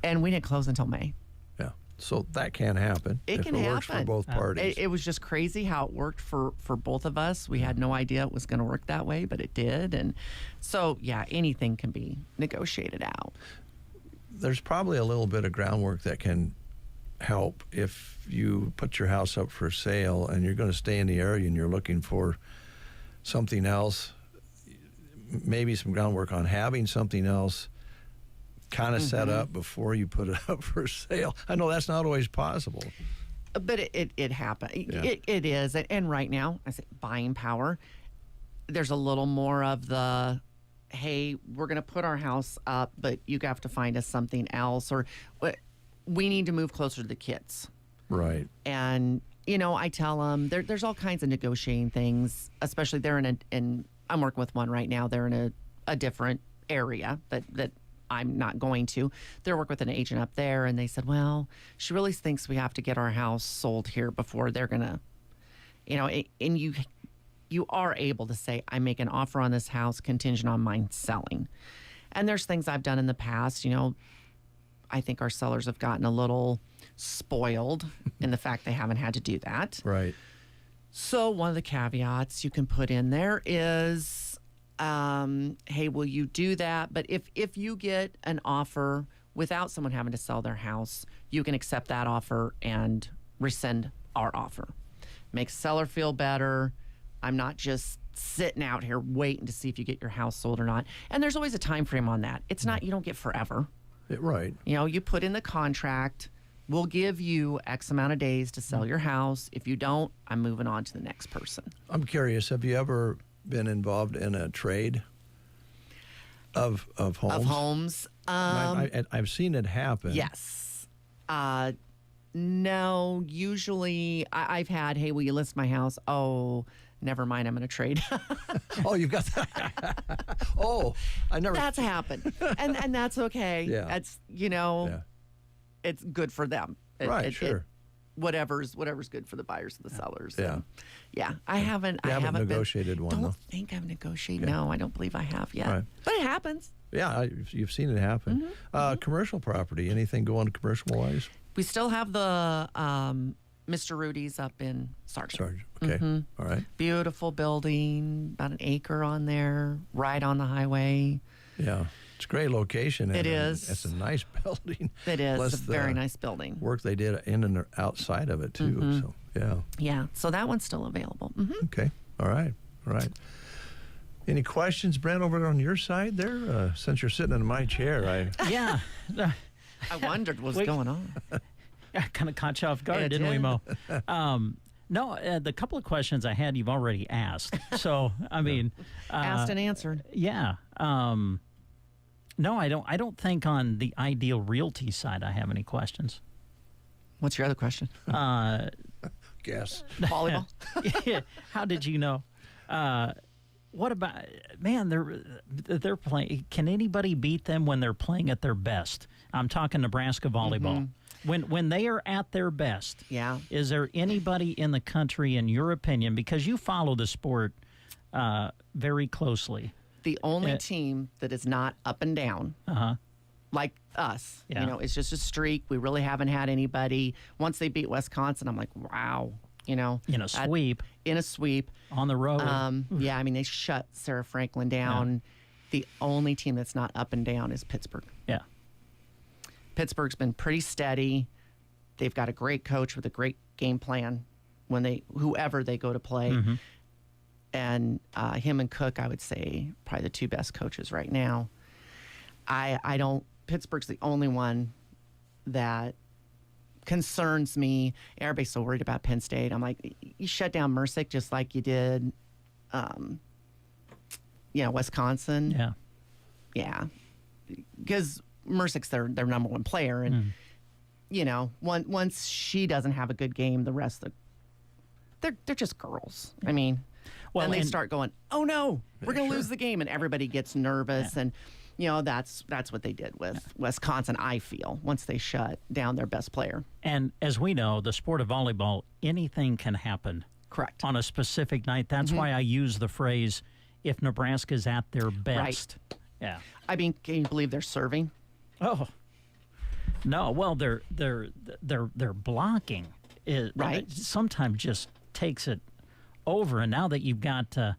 and we didn't close until May. Yeah, so that can happen. It can happen. Works for both parties. It was just crazy how it worked for both of us. We had no idea it was going to work that way, but it did. And so, yeah, anything can be negotiated out. There's probably a little bit of groundwork that can help if you put your house up for sale and you're going to stay in the area and you're looking for something else, maybe some groundwork on having something else kind of set up before you put it up for sale. I know that's not always possible. But it happened. Yeah. It is. And right now, I say buying power, there's a little more of the, hey, we're going to put our house up, but you have to find us something else, or we need to move closer to the kids. Right. And, you know, I tell them there's all kinds of negotiating things, especially they're I'm working with one right now. They're in a different area that I'm not going to. They're working with an agent up there, and they said, well, she really thinks we have to get our house sold here before they're going to, you know, and you are able to say, I make an offer on this house contingent on mine selling. And there's things I've done in the past, you know, I think our sellers have gotten a little spoiled in the fact they haven't had to do that. Right. So one of the caveats you can put in there is, hey, will you do that? But if you get an offer without someone having to sell their house, you can accept that offer and rescind our offer. Makes the seller feel better. I'm not just sitting out here waiting to see if you get your house sold or not. And there's always a time frame on that. It's not, you don't get forever. Right. You know, you put in the contract, we'll give you X amount of days to sell your house. If you don't, I'm moving on to the next person. I'm curious, have you ever been involved in a trade of homes? Of homes? I've seen it happen. Yes. No, usually I've had, hey, will you list my house? Oh, never mind, I'm going to trade. Oh, you've got that. Oh, I never. That's happened. And that's okay. Yeah. That's, you know, it's good for them. Right, sure. whatever's good for the buyers and the sellers. Yeah. And I haven't negotiated one, don't though. think I've negotiated. Okay. No, I don't believe I have yet. Right. But it happens. Yeah, you've seen it happen. Commercial property, anything going commercial-wise? We still have the Mr. Rudy's up in Sargent. Okay. All right. Beautiful building, about an acre on there, right on the highway. Yeah. It's a great location. It is. It's a nice building. It is. Plus It's a very nice building. Work they did in and outside of it, too. So, yeah. Yeah. So that one's still available. Okay. All right. Any questions, Brent, over on your side there? Since you're sitting in my chair, Yeah. I wondered what's going on. Kind of caught you off guard, It didn't we, did. Mo? No, the couple of questions I had, you've already asked. So, I mean, Asked and answered. Yeah. No, I don't think on the Ideal Realty side I have any questions. What's your other question? Guess. Volleyball? Yeah. How did you know? What about, man, they're playing. Can anybody beat them when they're playing at their best? I'm talking Nebraska volleyball. When they are at their best, is there anybody in the country, in your opinion, because you follow the sport very closely? The only team that is not up and down, like us, it's just a streak. We really haven't had anybody. Once they beat Wisconsin, I'm like, wow. In a sweep. In a sweep. On the road. Yeah, I mean, they shut Sarah Franklin down. Yeah. The only team that's not up and down is Pittsburgh. Yeah. Pittsburgh's been pretty steady. They've got a great coach with a great game plan when whoever they go to play. And him and Cook, I would say, probably the two best coaches right now. Pittsburgh's the only one that concerns me. Everybody's so worried about Penn State. I'm like, you shut down Mercick just like you did, Wisconsin. Yeah. Yeah. Because Mercick's their number one player. And, once she doesn't have a good game, the rest of they're just girls. I mean, then they start going, oh, no, we're going to lose the game. And everybody gets nervous. And, that's what they did with Wisconsin, I feel, once they shut down their best player. And as we know, the sport of volleyball, anything can happen. Correct. On a specific night. That's why I use the phrase, if Nebraska's at their best. Right. Yeah. I mean, can you believe they're serving? Oh. No, well, their blocking is sometimes just takes it over. And now that you've got the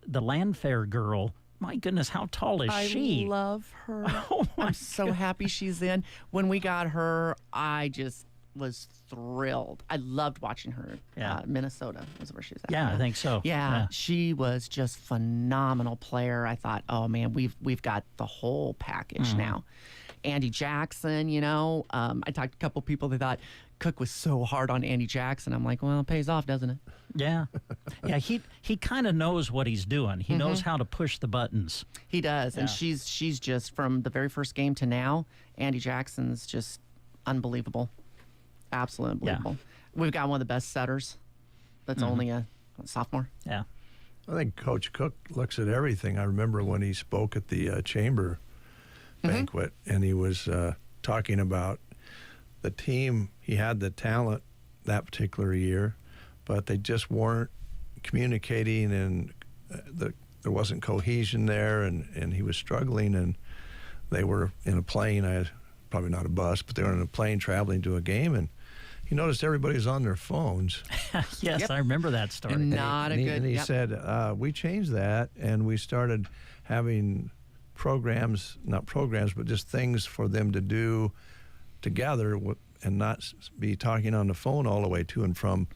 Landfair girl, my goodness, how tall is she? I love her. Oh, I'm so happy she's in. When we got her, I just was thrilled. I loved watching her. Yeah. Minnesota was where she was at. Yeah, I think so. Yeah, she was just phenomenal player. I thought, oh man, we've got the whole package now. Andy Jackson, I talked to a couple people that thought Cook was so hard on Andy Jackson. I'm like, well, it pays off, doesn't it? Yeah. Yeah, he kind of knows what he's doing. He knows how to push the buttons. He does. And she's just, from the very first game to now, Andy Jackson's just unbelievable. Absolutely unbelievable. Yeah. We've got one of the best setters that's only a sophomore. Yeah. I think Coach Cook looks at everything. I remember when he spoke at the chamber banquet, and he was talking about the team. He had the talent that particular year, but they just weren't communicating, and there wasn't cohesion there, and he was struggling, and they were in a plane, probably not a bus, but they were in a plane traveling to a game, and he noticed everybody's on their phones. Yes, I remember that story. And he said, we changed that, and we started having not programs, but just things for them to do together and not be talking on the phone all the way to and from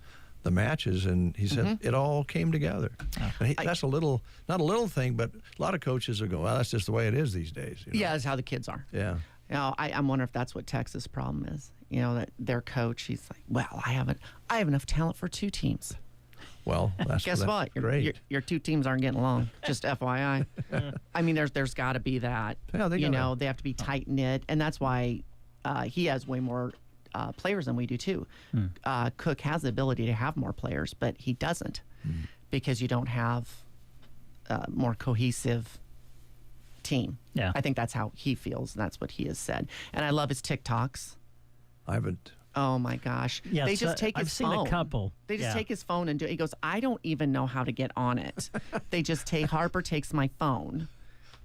the matches. And he said it all came together. And that's not a little thing, but a lot of coaches will go, well, that's just the way it is these days. Yeah, that's how the kids are. Yeah. I'm wondering if that's what Texas' problem is. That their coach, he's like, well, I have enough talent for two teams. Well, guess what? Great. Your two teams aren't getting along. Just FYI. I mean, there's got to be that. Yeah, they have to be tight knit, and that's why he has way more players than we do too. Cook has the ability to have more players, but he doesn't because you don't have more cohesive team. Yeah, I think that's how he feels, and that's what he has said. And I love his TikToks. I haven't Oh my gosh! Yes, they just take his I've seen phone. a couple. They just Yeah. take his phone and do. He goes, I don't even know how to get on it. They just take Harper takes my phone,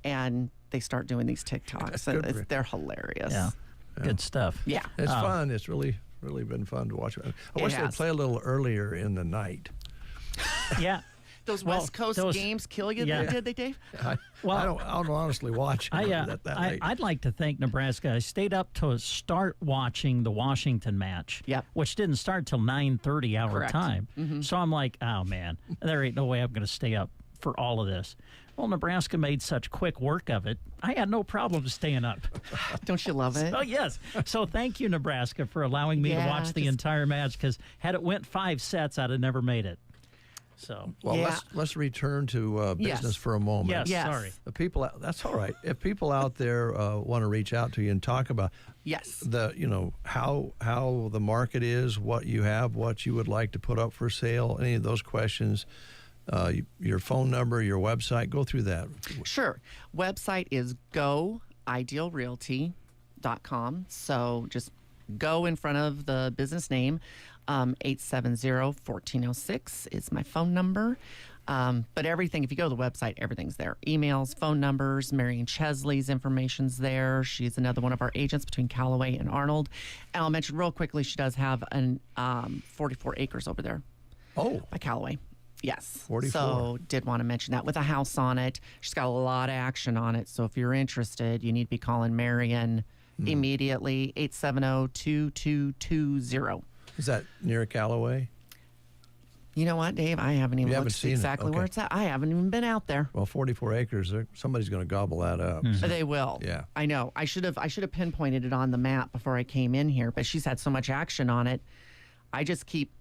and they start doing these TikToks. And they're hilarious. Yeah. Good stuff. Yeah. It's fun. It's really been fun to watch. I wish they'd play a little earlier in the night. Yeah. Those West Coast games kill you, did they, Dave? I don't honestly watch that late. I'd like to thank Nebraska. I stayed up to start watching the Washington match, which didn't start till 9:30 our Correct. time. Mhm. So I'm like, oh, man, there ain't no way I'm going to stay up for all of this. Well, Nebraska made such quick work of it. I had no problem staying up. Don't you love it? Oh, yes. So thank you, Nebraska, for allowing me to watch the entire match, because had it went 5 sets, I'd have never made it. So let's return to business for a moment. Yes. Sorry. The people, that's all right. If people out there want to reach out to you and talk about how the market is, what you have, what you would like to put up for sale, any of those questions, your phone number, your website, go through that. Sure. Website is goidealrealty.com. So just go in front of the business name. 870-1406 is my phone number. But everything, if you go to the website, everything's there. Emails, phone numbers, Marion Chesley's information's there. She's another one of our agents between Callaway and Arnold. And I'll mention real quickly, she does have 44 acres over there. Oh. By Callaway. Yes. 44. So did want to mention that with a house on it. She's got a lot of action on it. So if you're interested, you need to be calling Marion immediately, 870-2220. Is that near Callaway? You know what, Dave? I haven't even looked seen exactly where it's at. I haven't even been out there. Well, 44 acres, somebody's going to gobble that up. They will. Yeah. I know. I should have pinpointed it on the map before I came in here, but she's had so much action on it. I just keep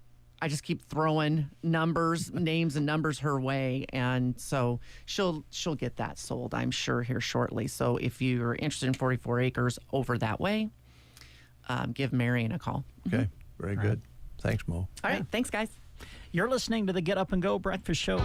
throwing names and numbers her way, and so she'll get that sold, I'm sure, here shortly. So if you're interested in 44 acres over that way, give Marion a call. Okay. Very good. Thanks, Mo. All right. Thanks, guys. You're listening to the Get Up and Go Breakfast Show.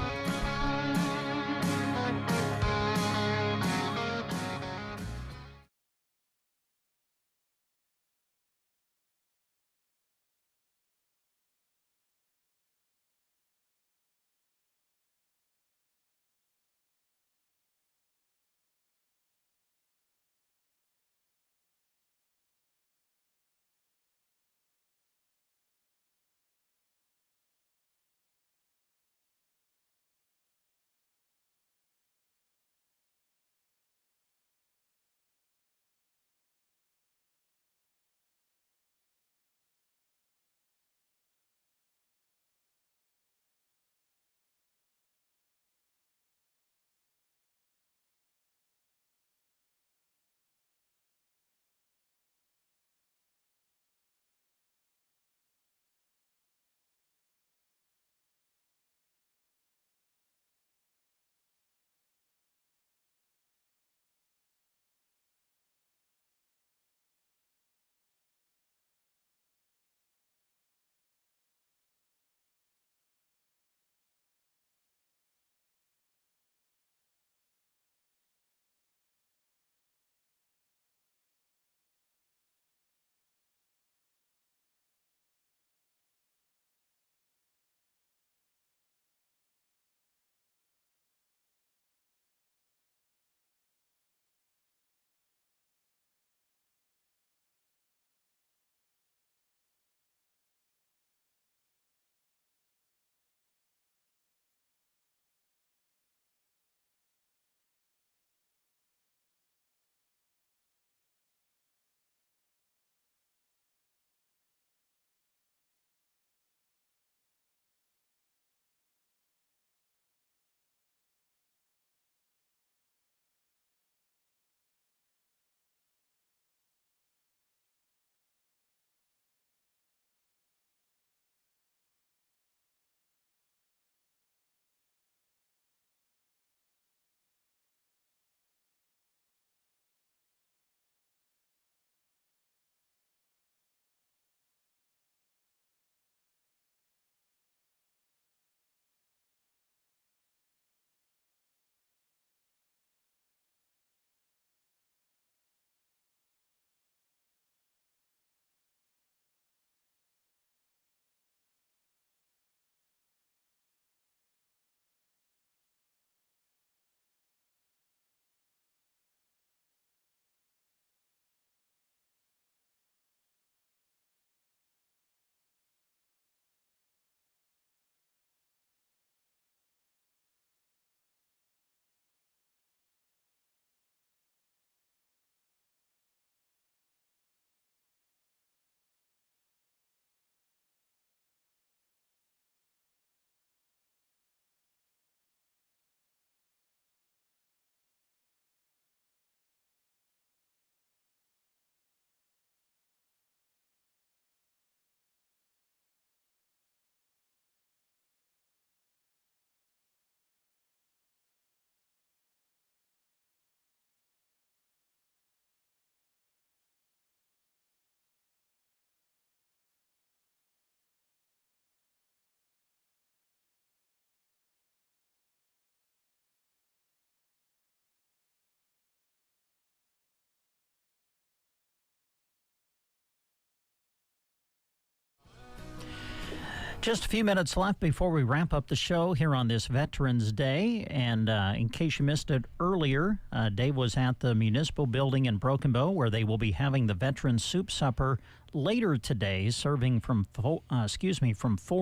Just a few minutes left before we wrap up the show here on this Veterans Day. And in case you missed it earlier, Dave was at the Municipal Building in Broken Bow, where they will be having the Veterans Soup Supper later today, serving from 4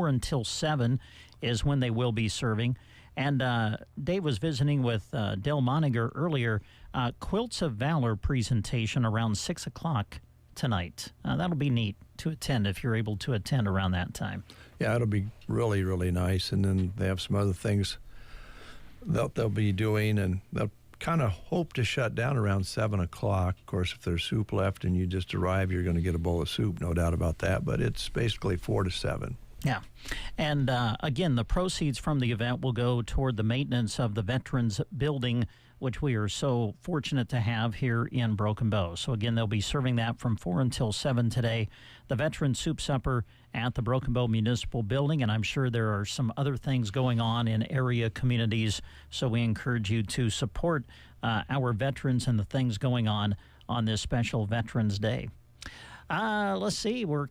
until 7 is when they will be serving. And Dave was visiting with Dale Moniger earlier. Quilts of Valor presentation around 6 o'clock tonight. That'll be neat to attend if you're able to attend around that time. Yeah, it'll be really, really nice. And then they have some other things they'll be doing, and they'll kind of hope to shut down around 7 o'clock. Of course, if there's soup left and you just arrive, you're going to get a bowl of soup, no doubt about that. But it's basically 4 to 7. Yeah. And again, the proceeds from the event will go toward the maintenance of the Veterans Building, which we are so fortunate to have here in Broken Bow. So again, they'll be serving that from 4 until 7 today. The Veterans Soup Supper at the Broken Bow Municipal Building, and I'm sure there are some other things going on in area communities, so we encourage you to support our veterans and the things going on this special Veterans Day. Let's see, we're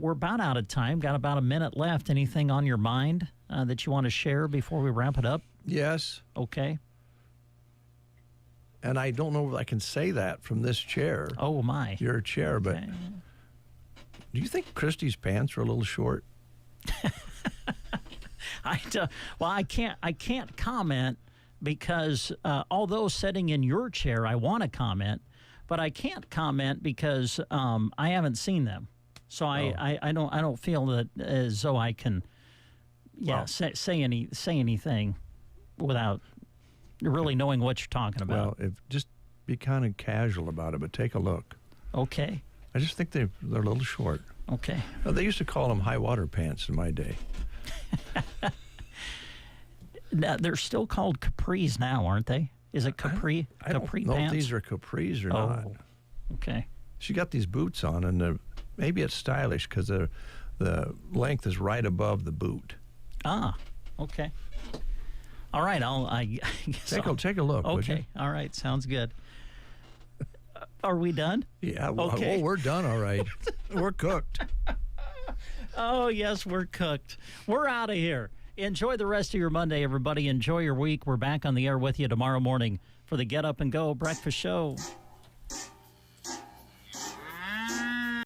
about out of time. Got about a minute left. Anything on your mind that you want to share before we wrap it up? Yes. Okay. And I don't know if I can say that from this chair. Oh, my. Your chair, but okay. Do you think Christy's pants are a little short? I can't comment because although sitting in your chair, I want to comment, but I can't comment because I haven't seen them. So I don't feel that as though I can say anything without really knowing what you're talking about. Well, just be kind of casual about it, but take a look. Okay. I just think they're a little short. Okay. They used to call them high water pants in my day. Now, they're still called capris now, aren't they? Is it capri? I don't know pants? if these are capris or not. Okay. She got these boots on, and maybe it's stylish because the length is right above the boot. Ah, okay. All right, take a look. Okay, all right, sounds good. Are we done? Yeah. Okay. Oh, we're done. All right, we're cooked. Oh yes, we're cooked. We're out of here. Enjoy the rest of your Monday, everybody. Enjoy your week. We're back on the air with you tomorrow morning for the Get Up and Go Breakfast Show.